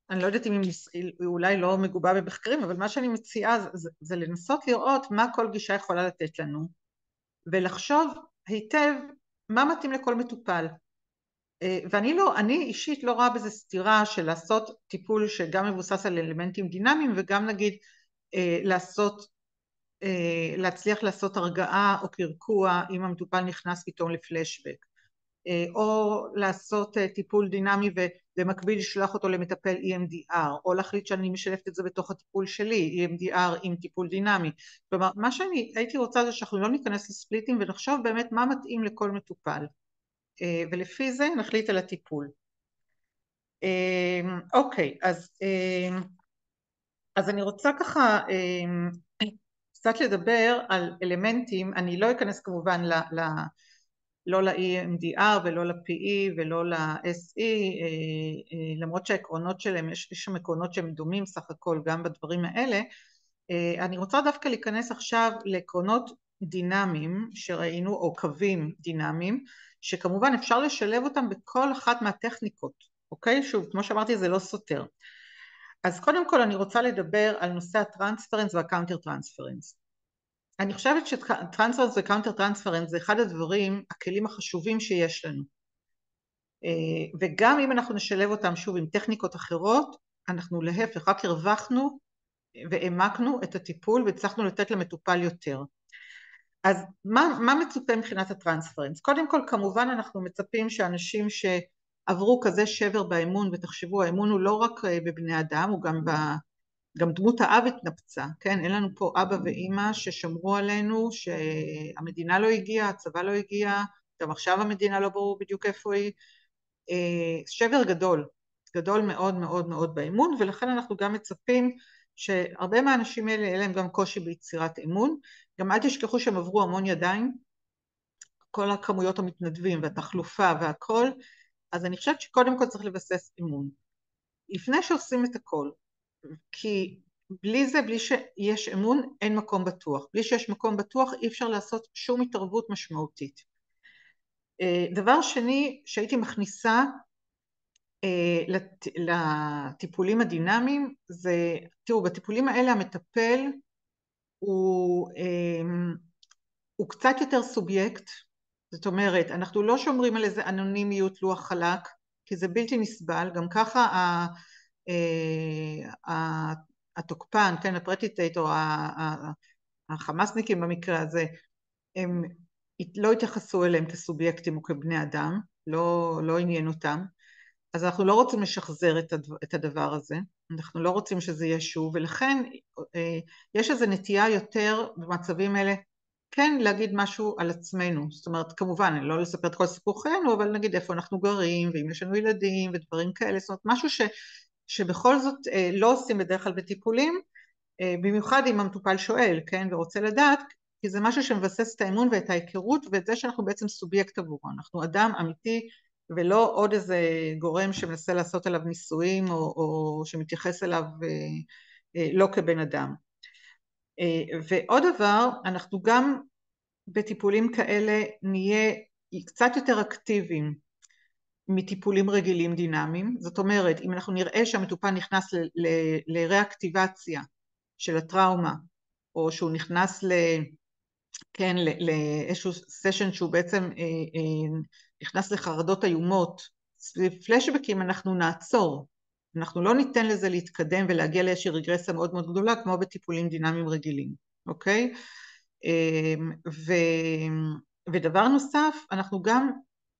אני לא יודעת אם היא אולי לא מגובה במחקרים, אבל מה שאני מציעה זה לנסות לראות מה כל גישה יכולה לתת לנו, ולחשוב היטב מה מתאים לכל מטופל. אני אישית לא רואה בזה סתירה של לעשות טיפול שגם מבוסס על אלמנטים דינמיים, וגם נגיד להצליח לעשות הרגעה או קרקוע אם המטופל נכנס פתאום לפלשבק, או לעשות טיפול דינמי ובמקביל לשלוח אותו למטפל EMDR, או להחליט שאני משלבת את זה בתוך הטיפול שלי, EMDR עם טיפול דינמי. כלומר, מה שאני הייתי רוצה זה שאנחנו לא ניכנס לספליטים ונחשוב באמת מה מתאים לכל מטופל, ולפי זה נחליט על הטיפול. אוקיי, אז אני רוצה ככה קצת לדבר על אלמנטים, אני לא אכנס כמובן לא ל-EMDR ולא ל-PE ולא ל-SE, למרות שהעקרונות שלהם, יש שם עקרונות שהם דומים סך הכל גם בדברים האלה. אני רוצה דווקא להיכנס עכשיו לעקרונות דינמיים שראינו, או קווים דינמיים, שכמובן אפשר לשלב אותם בכל אחת מהטכניקות, אוקיי? שוב, כמו שאמרתי, זה לא סותר. אז קודם כל אני רוצה לדבר על נושא הטרנספרנס והקאונטר טרנספרנס. אני חושבת שטרנספרנס וקאונטר טרנספרנס זה אחד הדברים, הכלים החשובים שיש לנו. וגם אם אנחנו נשלב אותם שוב עם טכניקות אחרות, אנחנו להפך, רק הרווחנו והעמקנו את הטיפול והצלחנו לתת למטופל יותר. אז מה מצופה מבחינת הטרנספרנס? קודם כל, כמובן אנחנו מצפים שאנשים שעברו כזה שבר באמון, ותחשבו, האמון הוא לא רק בבני אדם, הוא גם דמות האב התנפצה, כן? אין לנו פה אבא ואימא ששמרו עלינו, שהמדינה לא הגיעה, הצבא לא הגיע, גם עכשיו המדינה לא ברור בדיוק איפה היא, שבר גדול, גדול מאוד מאוד מאוד באמון, ולכן אנחנו גם מצפים שהרבה מהאנשים האלה יהיה להם גם קושי ביצירת אמון, גם אל תשכחו שהם עברו המון ידיים, כל הכמויות המתנדבים והתחלופה והכל, אז אני חושבת שקודם כל צריך לבסס אמון, לפני שעושים את הכל, כי בלי זה, בלי שיש אמון, אין מקום בטוח, בלי שיש מקום בטוח אי אפשר לעשות שום התערבות משמעותית. דבר שני שהייתי מכניסה לטיפולים הדינמיים, זה, תראו, בטיפולים האלה המטפל הוא קצת יותר סובייקט, זאת אומרת, אנחנו לא שומרים על איזה אנונימיות לוח חלק, כי זה בלתי נסבל, גם ככה התוקפן, כן, הפרטיטייטור, החמאסניקים במקרה הזה, הם לא התייחסו אליהם כסובייקטים או כבני אדם, לא עניין אותם, אז אנחנו לא רוצים לשחזר את הדבר הזה, אנחנו לא רוצים שזה יהיה שוב, ולכן יש איזו נטייה יותר במצבים האלה, כן להגיד משהו על עצמנו, זאת אומרת כמובן לא לספר את כל סיפור חיינו, אבל נגיד איפה אנחנו גרים, ואם יש לנו ילדים ודברים כאלה, זאת אומרת משהו שבכל זאת לא עושים בדרך כלל בטיפולים, במיוחד אם המטופל שואל, כן, ורוצה לדעת, כי זה משהו שמבסס את האמון ואת ההיכרות, ואת זה שאנחנו בעצם סובייקט עבורו, אנחנו אדם אמיתי, ולא עוד איזה גורם שמנסה לעשות עליו ניסויים, או שמתייחס אליו לא כבן אדם. ועוד דבר, אנחנו גם בטיפולים כאלה נהיה קצת יותר אקטיביים מטיפולים רגילים דינמיים, זאת אומרת, אם אנחנו נראה שהמטופל נכנס לריאקטיבציה של הטראומה, או שהוא נכנס כן, לאיזשהו סשן שהוא בעצם נכנס לחרדות איומות, סביב פלשבקים אנחנו נעצור, אנחנו לא ניתן לזה להתקדם ולהגיע לאיזושהי רגרסיה מאוד מאוד גדולה כמו בטיפולים דינמיים רגילים, אוקיי? ו... ודבר נוסף, אנחנו גם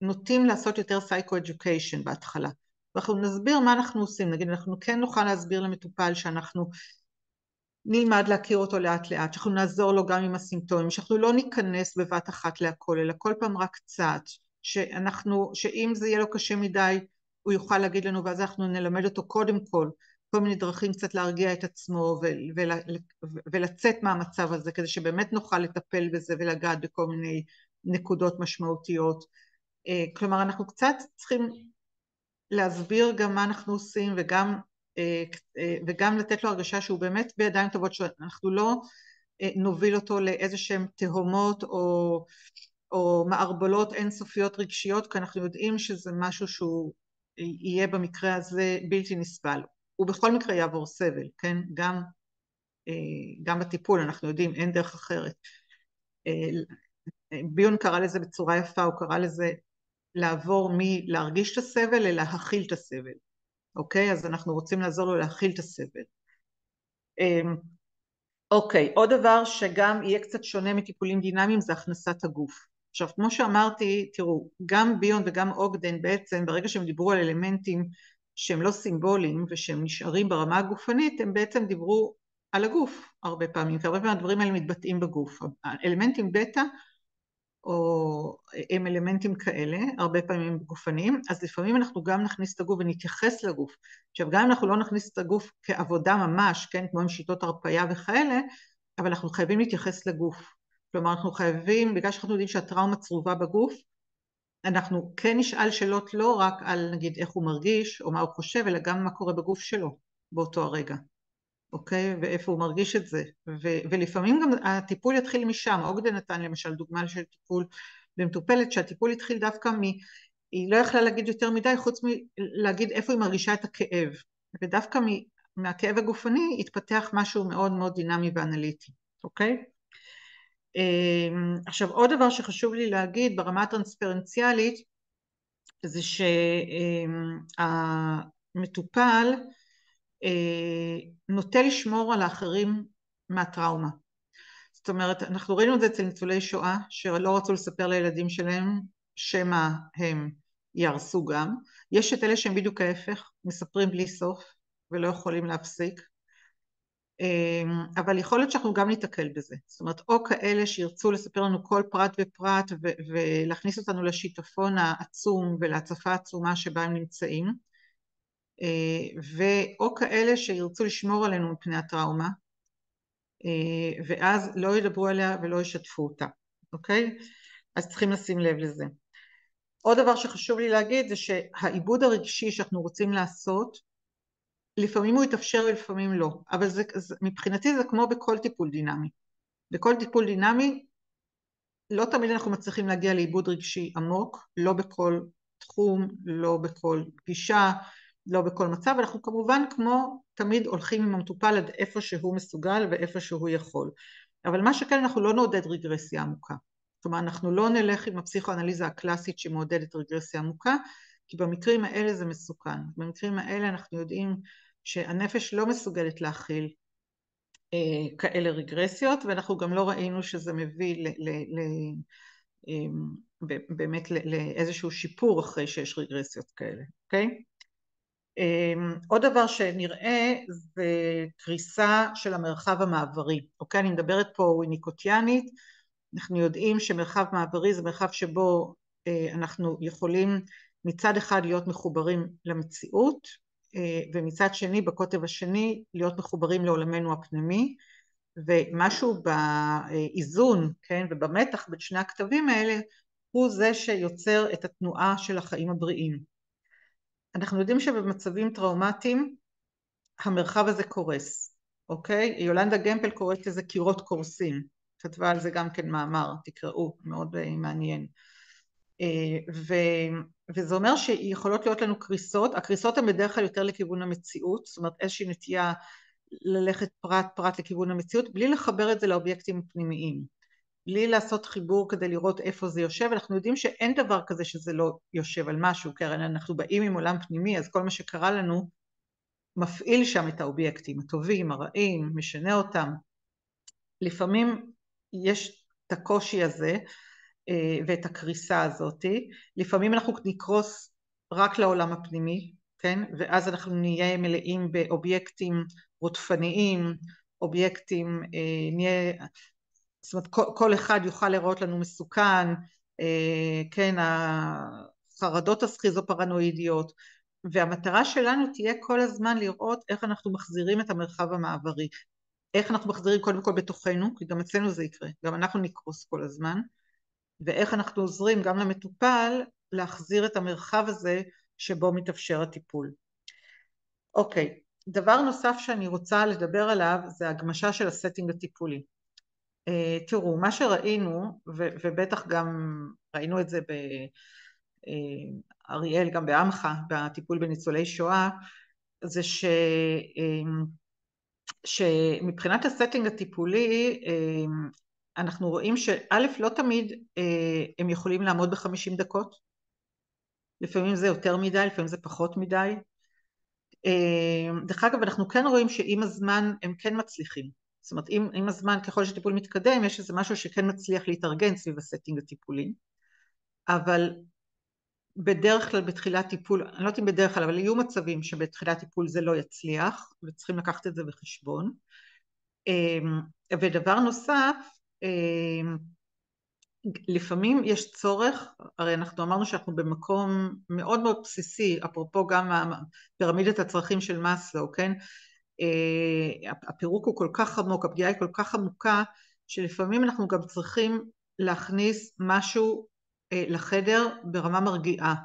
נוטים לעשות יותר psycho-education בהתחלה. ואנחנו נסביר מה אנחנו עושים, נגיד אנחנו כן נוכל להסביר למטופל שאנחנו נלמד להכיר אותו לאט לאט, שאנחנו נעזור לו גם עם הסימפטומים, שאנחנו לא ניכנס בבת אחת להכל, אלא כל פעם רק קצת, שאם זה יהיה לו קשה מדי, הוא יוכל להגיד לנו, ואז אנחנו נלמד אותו קודם כל מיני דרכים קצת להרגיע את עצמו, ולצאת מהמצב הזה, כדי שבאמת נוכל לטפל בזה, ולגעת בכל מיני נקודות משמעותיות. כלומר, אנחנו קצת צריכים להסביר גם מה אנחנו עושים, וגם לתת לו הרגשה שהוא באמת בידיים טובות, שאנחנו לא נוביל אותו לאיזה שהם תהומות או מערבולות אינסופיות רגשיות, כי אנחנו יודעים שזה משהו שהוא יהיה במקרה הזה בלתי נסבל. הוא בכל מקרה יעבור סבל, כן? גם בטיפול אנחנו יודעים, אין דרך אחרת. ביון קרא לזה בצורה יפה, הוא קרא לזה לעבור מלהרגיש את הסבל ללהכיל את הסבל. אוקיי? אז אנחנו רוצים לעזור לו להכיל את הסבל. אוקיי, עוד דבר שגם יהיה קצת שונה מטיפולים דינמיים זה הכנסת הגוף. עכשיו, כמו שאמרתי, תראו, גם ביון וגם אוגדן בעצם, ברגע שהם דיברו על אלמנטים שהם לא סימבוליים ושהם נשארים ברמה הגופנית, הם בעצם דיברו על הגוף הרבה פעמים, כי הרבה פעמים הדברים האלה מתבטאים בגוף. אלמנטים בטא או הם אלמנטים כאלה, הרבה פעמים גופניים, אז לפעמים אנחנו גם נכניס את הגוף ונתייחס לגוף. עכשיו, גם אם אנחנו לא נכניס את הגוף כעבודה ממש, כן, כמו עם שיטות הרפאיה וכאלה, אבל אנחנו חייבים להתייחס לגוף. כלומר, אנחנו חייבים, בגלל שאנחנו יודעים שהטראומה צרובה בגוף, אנחנו כן נשאל שאלות לא רק על, נגיד, איך הוא מרגיש או מה הוא חושב, אלא גם מה קורה בגוף שלו באותו הרגע. אוקיי? ואיפה הוא מרגיש את זה. ולפעמים גם הטיפול יתחיל משם. אוגדן נתן למשל דוגמה של טיפול במטופלת, שהטיפול התחיל דווקא היא לא יכלה להגיד יותר מדי, חוץ מלהגיד איפה היא מרגישה את הכאב. ודווקא מהכאב הגופני התפתח משהו מאוד מאוד דינמי ואנליטי. אוקיי? עכשיו, עוד דבר שחשוב לי להגיד ברמה הטרנספרנציאלית, זה שהמטופל נוטה לשמור על האחרים מהטראומה. זאת אומרת, אנחנו ראינו את זה אצל ניצולי שואה, שלא רצו לספר לילדים שלהם שמה הם יהרסו גם. יש את אלה שהם בדיוק ההפך, מספרים בלי סוף ולא יכולים להפסיק. אבל יכול להיות שאנחנו גם ניתקל בזה. זאת אומרת, או כאלה שירצו לספר לנו כל פרט ופרט ולהכניס אותנו לשיטפון העצום ולהצפה העצומה שבה הם נמצאים. או כאלה שירצו לשמור עלינו מפני הטראומה, ואז לא ידברו עליה ולא ישתפו אותה, אוקיי? אז צריכים לשים לב לזה. עוד דבר שחשוב לי להגיד זה שהעיבוד הרגשי שאנחנו רוצים לעשות, לפעמים הוא יתאפשר ולפעמים לא, אבל מבחינתי זה כמו בכל טיפול דינמי. בכל טיפול דינמי לא תמיד אנחנו מצליחים להגיע לעיבוד רגשי עמוק, לא בכל תחום, לא בכל פגישה, לא בכל מצב, אנחנו כמובן כמו תמיד הולכים עם המטופל עד איפה שהוא מסוגל ואיפה שהוא יכול. אבל מה שכן, אנחנו לא נעודד רגרסיה עמוקה. כלומר, אנחנו לא נלך עם הפסיכואנליזה הקלאסית שמעודדת רגרסיה עמוקה, כי במקרים האלה זה מסוכן. במקרים האלה אנחנו יודעים שהנפש לא מסוגלת להכיל כאלה רגרסיות, ואנחנו גם לא ראינו שזה מביא באמת לאיזשהו שיפור אחרי שיש רגרסיות כאלה, אוקיי? עוד דבר שנראה זה קריסה של המרחב המעברי, אוקיי? אני מדברת פה וויניקוטיאנית, אנחנו יודעים שמרחב מעברי זה מרחב שבו אנחנו יכולים מצד אחד להיות מחוברים למציאות, ומצד שני בקוטב השני להיות מחוברים לעולמנו הפנימי, ומשהו באיזון, כן, ובמתח בין שני הכתבים האלה הוא זה שיוצר את התנועה של החיים הבריאים. אנחנו יודעים שבמצבים טראומטיים המרחב הזה קורס, אוקיי? יולנדה גמפל קוראת לזה קירות קורסים, כתבה על זה גם כן מאמר, תקראו, מאוד מעניין. וזה אומר שיכולות להיות לנו קריסות, הקריסות הן בדרך כלל יותר לכיוון המציאות, זאת אומרת איזושהי נטייה ללכת פרט פרט לכיוון המציאות, בלי לחבר את זה לאובייקטים פנימיים, בלי לעשות חיבור כדי לראות איפה זה יושב. אנחנו יודעים שאין דבר כזה שזה לא יושב על משהו, כי אנחנו באים עם עולם פנימי, אז כל מה שקרה לנו מפעיל שם את האובייקטים, הטובים, הרעים, משנה אותם. לפעמים יש את הקושי הזה ואת הקריסה הזאת, לפעמים אנחנו נקרוס רק לעולם הפנימי, כן? ואז אנחנו נהיה מלאים באובייקטים רודפניים, אובייקטים, נהיה, זאת אומרת, כל אחד יוכל לראות לנו מסוכן, כן, החרדות הסכיזופרנואידיות, והמטרה שלנו תהיה כל הזמן לראות איך אנחנו מחזירים את המרחב המעברי, איך אנחנו מחזירים קודם כל בתוכנו, כי גם אצלנו זה יקרה, גם אנחנו נקרוס כל הזמן, ואיך אנחנו עוזרים גם למטופל להחזיר את המרחב הזה שבו מתאפשר הטיפול. אוקיי, דבר נוסף שאני רוצה לדבר עליו זה הגמשה של הסטינג הטיפולי. תראו, מה שראינו, ובטח גם ראינו את זה באריאל, גם בעמך, בטיפול בניצולי שואה, זה שמבחינת הסטינג הטיפולי, אנחנו רואים שא' לא תמיד הם יכולים לעמוד ב50 דקות, לפעמים זה יותר מדי, לפעמים זה פחות מדי. דרך אגב, אנחנו כן רואים שעם הזמן הם כן מצליחים. זאת אומרת, עם הזמן, ככל שטיפול מתקדם, יש איזה משהו שכן מצליח להתארגן סביב הסטינג הטיפולי. אבל בדרך כלל בתחילת טיפול, אני לא יודעת אם בדרך כלל, אבל יהיו מצבים שבתחילת טיפול זה לא יצליח, וצריכים לקחת את זה בחשבון. ודבר נוסף, לפעמים יש צורך, הרי אנחנו אמרנו שאנחנו במקום מאוד מאוד בסיסי, אפרופו גם פירמידת הצרכים של מאסלו, כן? הפירוק הוא כל כך עמוק, הפגיעה היא כל כך עמוקה, שלפעמים אנחנו גם צריכים להכניס משהו לחדר ברמה מרגיעה.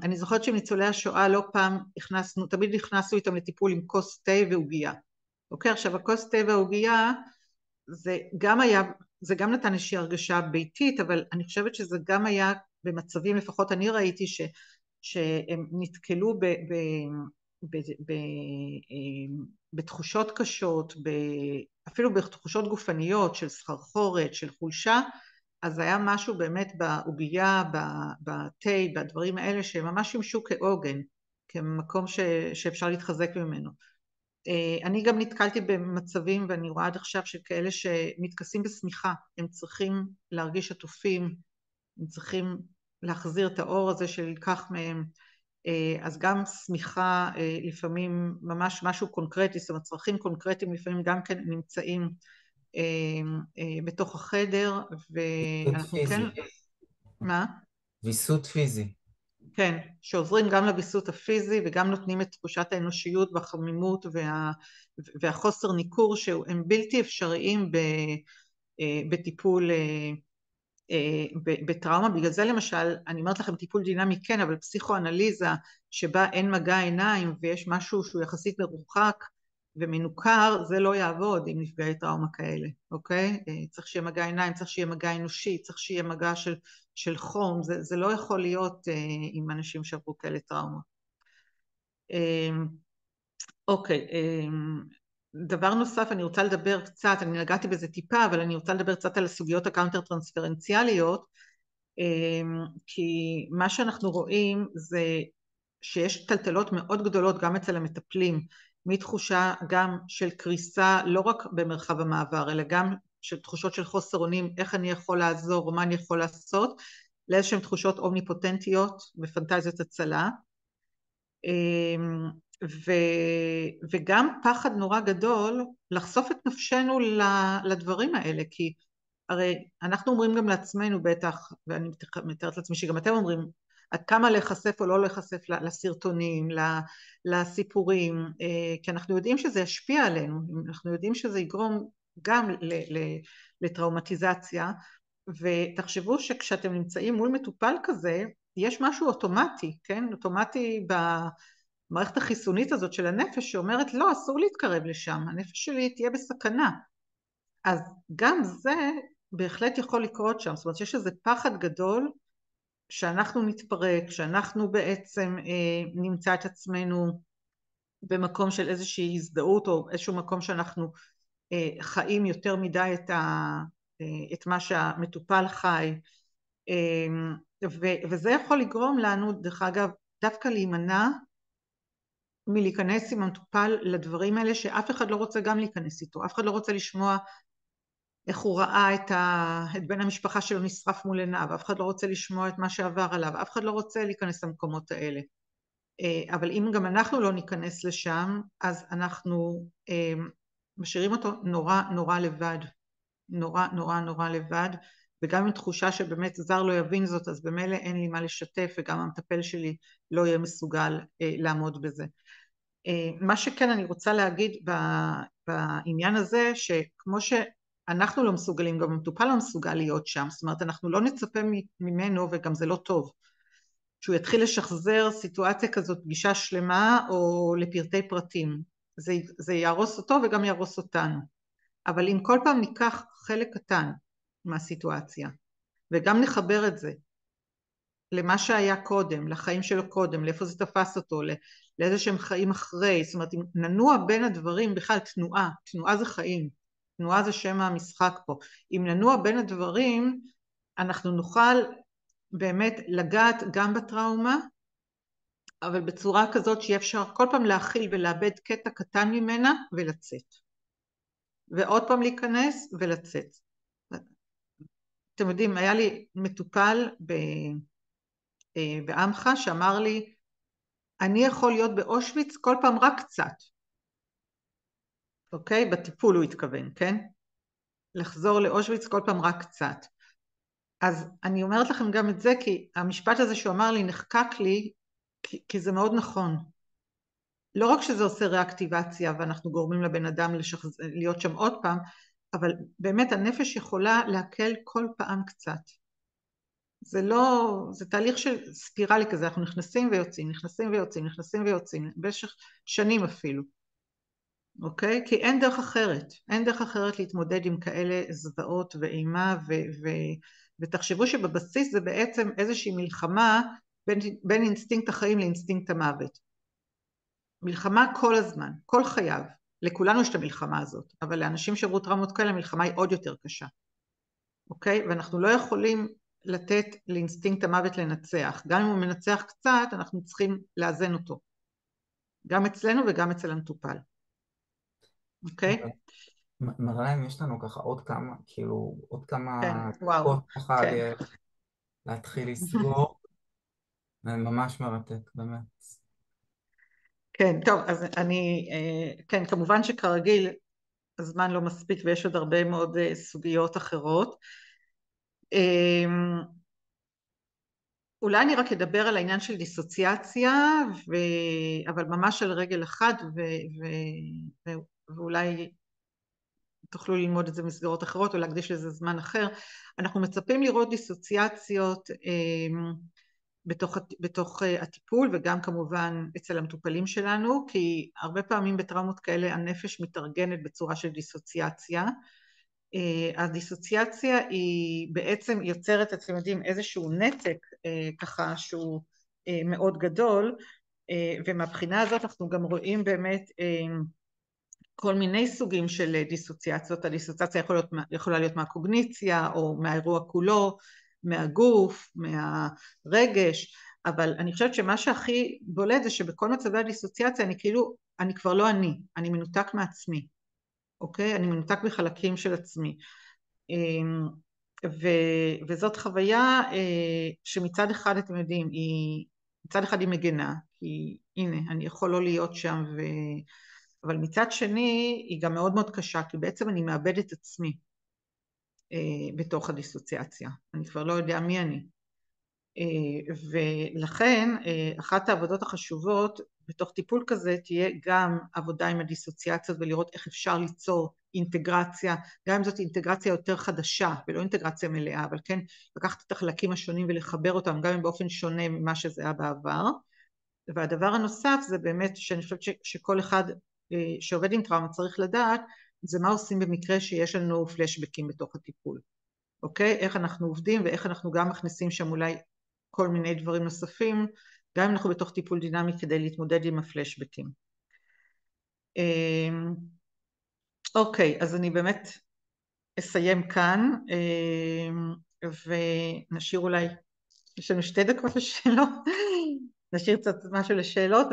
אני זוכרת שניצולי השואה לא פעם תמיד נכנסנו איתם לטיפול עם כוס תה ועוגיה. אוקיי, עכשיו הכוס תה והעוגיה זה גם נתן איזושהי הרגשה ביתית, אבל אני חושבת שזה גם היה במצבים, לפחות אני ראיתי שהם נתקלו בתחושות קשות, אפילו בתחושות גופניות של סחרחורת, של חולשה, אז היה משהו באמת בעוגיה, בתה, בדברים האלה שממש שימשו כעוגן, כמקום שאפשר להתחזק ממנו. אני גם נתקלתי במצבים, ואני רואה עד עכשיו שכאלה שמתכסים בשמיכה, הם צריכים להרגיש עטופים, הם צריכים להחזיר את האור הזה שנלקח מהם, אז גם שמיכה לפעמים ממש משהו קונקרטי, זאת אומרת צרכים קונקרטיים לפעמים גם כן נמצאים בתוך החדר, ויסות ואנחנו כן, פיזי. מה? ויסות פיזי. כן, שעוזרים גם לביסות הפיזי וגם נותנים את תחושת האנושיות והחמימות והחוסר ניכור שהם בלתי אפשריים בטיפול בטראומה. בגלל זה למשל, אני אומרת לכם טיפול דינמי כן, אבל פסיכואנליזה שבה אין מגע עיניים ויש משהו שהוא יחסית מרוחק ומנוכר, זה לא יעבוד עם נפגעי טראומה כאלה, אוקיי? צריך שיהיה מגע עיניים, צריך שיהיה מגע אנושי, צריך שיהיה מגע של חום, זה לא יכול להיות עם אנשים שעברו כאלה טראומה. אוקיי, דבר נוסף, אני רוצה לדבר קצת, אני נגעתי בזה טיפה, אבל אני רוצה לדבר קצת על הסוגיות הקאונטר טרנספרנציאליות, כי מה שאנחנו רואים זה שיש טלטלות מאוד גדולות גם אצל המטפלים, מתחושה גם של קריסה לא רק במרחב המעבר, אלא גם של תחושות של חוסר אונים, איך אני יכול לעזור, מה אני יכול לעשות, לאיזשהם תחושות אומניפוטנטיות ופנטזיות הצלה, וגם פחד נורא גדול לחשוף את נפשנו לדברים האלה, כי הרי אנחנו אומרים גם לעצמנו בטח, ואני מתארת לעצמי שגם אתם אומרים, עד כמה להיחשף או לא להיחשף לסרטונים, לסיפורים, כי אנחנו יודעים שזה ישפיע עלינו, אנחנו יודעים שזה יגרום גם לטראומטיזציה, ותחשבו שכשאתם נמצאים מול מטופל כזה, יש משהו אוטומטי, כן? אוטומטי במערכת החיסונית הזאת של הנפש שאומרת, לא, אסור להתקרב לשם, הנפש שלי תהיה בסכנה. אז גם זה בהחלט יכול לקרות שם, זאת אומרת שיש איזה פחד גדול שאנחנו נתפרק, שאנחנו בעצם נמצא את עצמנו במקום של איזושהי הזדהות או איזשהו מקום שאנחנו חיים יותר מדי את מה שהמטופל חי, וזה יכול לגרום לנו דרך אגב דווקא להימנע מלהיכנס עם המטופל לדברים האלה שאף אחד לא רוצה גם להיכנס איתו, אף אחד לא רוצה לשמוע איך הוא ראה את בן המשפחה שלו נשרף מול עיניו, אף אחד לא רוצה לשמוע את מה שעבר עליו, אף אחד לא רוצה להיכנס למקומות האלה. אבל אם גם אנחנו לא ניכנס לשם, אז אנחנו משאירים אותו נורא נורא לבד, נורא נורא נורא לבד, וגם עם תחושה שבאמת זר לא יבין זאת, אז במילא אין לי מה לשתף, וגם המטפל שלי לא יהיה מסוגל לעמוד בזה. מה שכן אני רוצה להגיד בעניין הזה, שכמו שאנחנו לא מסוגלים, גם המטופל לא מסוגל להיות שם, זאת אומרת אנחנו לא נצפה ממנו, וגם זה לא טוב, שהוא יתחיל לשחזר סיטואציה כזאת, פגישה שלמה או לפרטי פרטים. זה יהרוס אותו וגם יהרוס אותנו. אבל אם כל פעם ניקח חלק קטן מהסיטואציה, וגם נחבר את זה למה שהיה קודם, לחיים שלו קודם, לאיפה זה תפס אותו, לאיזה שהם חיים אחרי, זאת אומרת, אם ננוע בין הדברים, בכלל תנועה זה חיים, תנועה זה שם המשחק פה. אם ננוע בין הדברים, אנחנו נוכל באמת לגעת גם בטראומה, אבל בצורה כזאת שיהיה אפשר כל פעם להכיל ולאבד קטע קטן ממנה ולצאת. ועוד פעם להיכנס ולצאת. אתם יודעים, היה לי מטופל בעמך שאמר לי, אני יכול להיות באושוויץ כל פעם רק קצת. אוקיי? בטיפול הוא התכוון, כן? לחזור לאושוויץ כל פעם רק קצת. אז אני אומרת לכם גם את זה, כי המשפט הזה שהוא אמר לי נחקק לי, כי זה מאוד נכון. לא רק שזה עושה ריאקטיבציה ואנחנו גורמים לבן אדם להיות שם עוד פעם, אבל באמת הנפש יכולה להקל כל פעם קצת. זה לא, זה תהליך של ספירלי כזה, אנחנו נכנסים ויוצאים, נכנסים ויוצאים, נכנסים ויוצאים, במשך שנים אפילו. אוקיי? כי אין דרך אחרת, אין דרך אחרת להתמודד עם כאלה זוועות ואימה, ותחשבו שבבסיס זה בעצם איזושהי מלחמה בין אינסטינקט החיים לאינסטינקט המוות. מלחמה כל הזמן, כל חייו, לכולנו יש את המלחמה הזאת, אבל לאנשים שעברו טראומות כאלה המלחמה היא עוד יותר קשה, אוקיי? ואנחנו לא יכולים לתת לאינסטינקט המוות לנצח, גם אם הוא מנצח קצת אנחנו צריכים לאזן אותו, גם אצלנו וגם אצל המטופל, אוקיי? מרלם, יש לנו ככה עוד כמה, כאילו, עוד כמה כן, וואו, דקות ככה כן. להתחיל לסגור. זה ממש מרתק, באמת. כן, טוב, אז אני, כן, כמובן שכרגיל הזמן לא מספיק ויש עוד הרבה מאוד סוגיות אחרות. אולי אני רק אדבר על העניין של דיסוציאציה, אבל ממש על רגל אחת, ואולי תוכלו ללמוד את זה במסגרות אחרות או להקדיש לזה זמן אחר. אנחנו מצפים לראות דיסוציאציות בתוך הטיפול וגם כמובן אצל המטופלים שלנו, כי הרבה פעמים בטראומות כאלה הנפש מתארגנת בצורה של דיסוציאציה. הדיסוציאציה היא בעצם יוצרת, אתם יודעים, איזשהו נתק ככה שהוא מאוד גדול, ומהבחינה הזאת אנחנו גם רואים באמת כל מיני סוגים של דיסוציאציות. הדיסוציאציה יכולה להיות מהקוגניציה או מהאירוע כולו, מהגוף, מהרגש, אבל אני חושבת שמה שהכי בולט זה שבכל מצבי הדיסוציאציה אני כבר לא אני מנותק מעצמי, אוקיי? אני מנותק בחלקים של עצמי. וזאת חוויה שמצד אחד אתם יודעים, מצד אחד היא מגנה, כי הנה אני יכול לא להיות שם, אבל מצד שני היא גם מאוד מאוד קשה, כי בעצם אני מאבד את עצמי בתוך הדיסוציאציה, אני כבר לא יודע מי אני. ולכן אחת העבודות החשובות בתוך טיפול כזה תהיה גם עבודה עם הדיסוציאציות ולראות איך אפשר ליצור אינטגרציה, גם אם זאת אינטגרציה יותר חדשה ולא אינטגרציה מלאה, אבל כן לקחת את החלקים השונים ולחבר אותם גם אם באופן שונה ממה שזה היה בעבר. והדבר הנוסף זה באמת שאני חושבת שכל אחד שעובד עם טראומה צריך לדעת, זה מה עושים במקרה שיש לנו פלשבקים בתוך הטיפול, אוקיי? איך אנחנו עובדים ואיך אנחנו גם מכניסים שם אולי כל מיני דברים נוספים, גם אם אנחנו בתוך טיפול דינמי כדי להתמודד עם הפלשבקים. אוקיי, אז אני באמת אסיים כאן, ונשאיר אולי, יש לנו 2 דקות לשאלות. נשאיר קצת משהו לשאלות,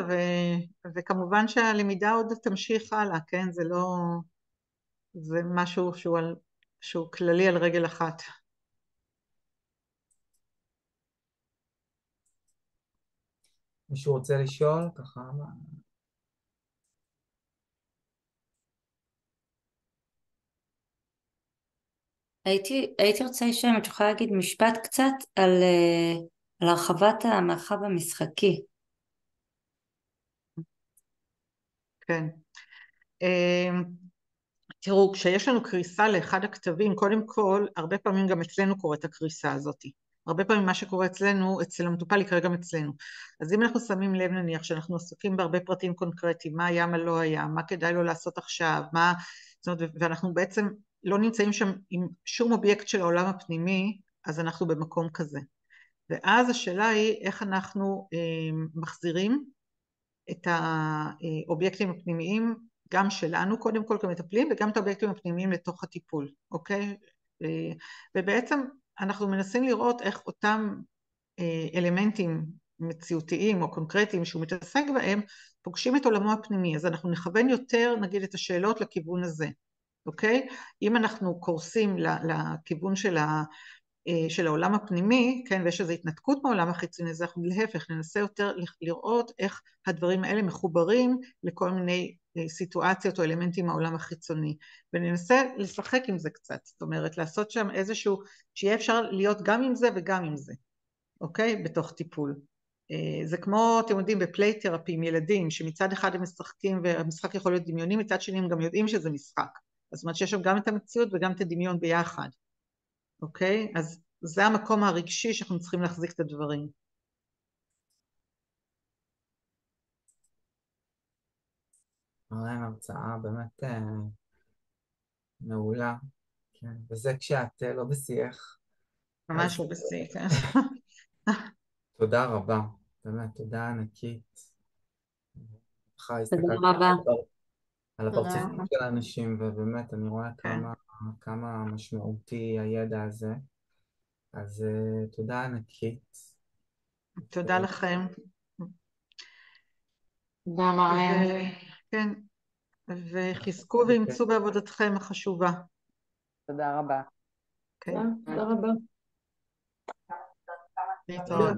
וכמובן שהלמידה עוד תמשיך הלאה, כן? זה לא, זה משהו שהוא כללי על רגל אחת. מישהו רוצה לשאול? ככה, הייתי רוצה לשאול אם את יכולה להגיד משפט קצת על הרחבת המרחב המשחקי. כן. תראו, כשיש לנו קריסה לאחד הכתבים, קודם כל, הרבה פעמים גם אצלנו קורית הקריסה הזאת. הרבה פעמים מה שקורה אצלנו, אצל המטופל יקרה גם אצלנו. אז אם אנחנו שמים לב נניח שאנחנו עסוקים בהרבה פרטים קונקרטיים, מה היה, מה לא היה, מה כדאי לו לעשות עכשיו, מה, זאת אומרת, ואנחנו בעצם לא נמצאים שם עם שום אובייקט של העולם הפנימי, אז אנחנו במקום כזה. ואז השאלה היא איך אנחנו מחזירים את האובייקטים הפנימיים, גם שלנו קודם כל כמטפלים, וגם את האובייקטים הפנימיים לתוך הטיפול, אוקיי? ובעצם אנחנו מנסים לראות איך אותם אלמנטים מציאותיים או קונקרטיים שהוא מתעסק בהם, פוגשים את עולמו הפנימי, אז אנחנו נכוון יותר נגיד את השאלות לכיוון הזה, אוקיי? אם אנחנו קורסים לכיוון של העולם הפנימי, כן, ויש איזו התנתקות מהעולם החיצוני, אז אנחנו להפך, ננסה יותר לראות איך הדברים האלה מחוברים לכל מיני סיטואציות או אלמנטים מהעולם החיצוני, וננסה לשחק עם זה קצת, זאת אומרת, לעשות שם איזשהו, שיהיה אפשר להיות גם עם זה וגם עם זה, אוקיי? בתוך טיפול. זה כמו, אתם יודעים, בפליי תרפי עם ילדים, שמצד אחד הם משחקים והמשחק יכול להיות דמיוני, מצד שני הם גם יודעים שזה משחק. זאת אומרת שיש שם גם את המציאות וגם את הדמיון ביחד. אוקיי? אז זה המקום הרגשי שאנחנו צריכים להחזיק את הדברים. מראה הרצאה באמת מעולה, כן, וזה כשאת לא בשיח, ממש אז לא בשיא, כן? תודה רבה, באמת תודה ענקית. ככה תודה הסתכלתי רבה. על תודה. הפרצופים של האנשים, ובאמת אני רואה כן. כמה משמעותי הידע הזה, אז תודה ענקית. תודה לכם. תודה מריה. כן, וחזקו ואימצו בעבודתכם החשובה. תודה רבה. כן, תודה רבה. להתראות.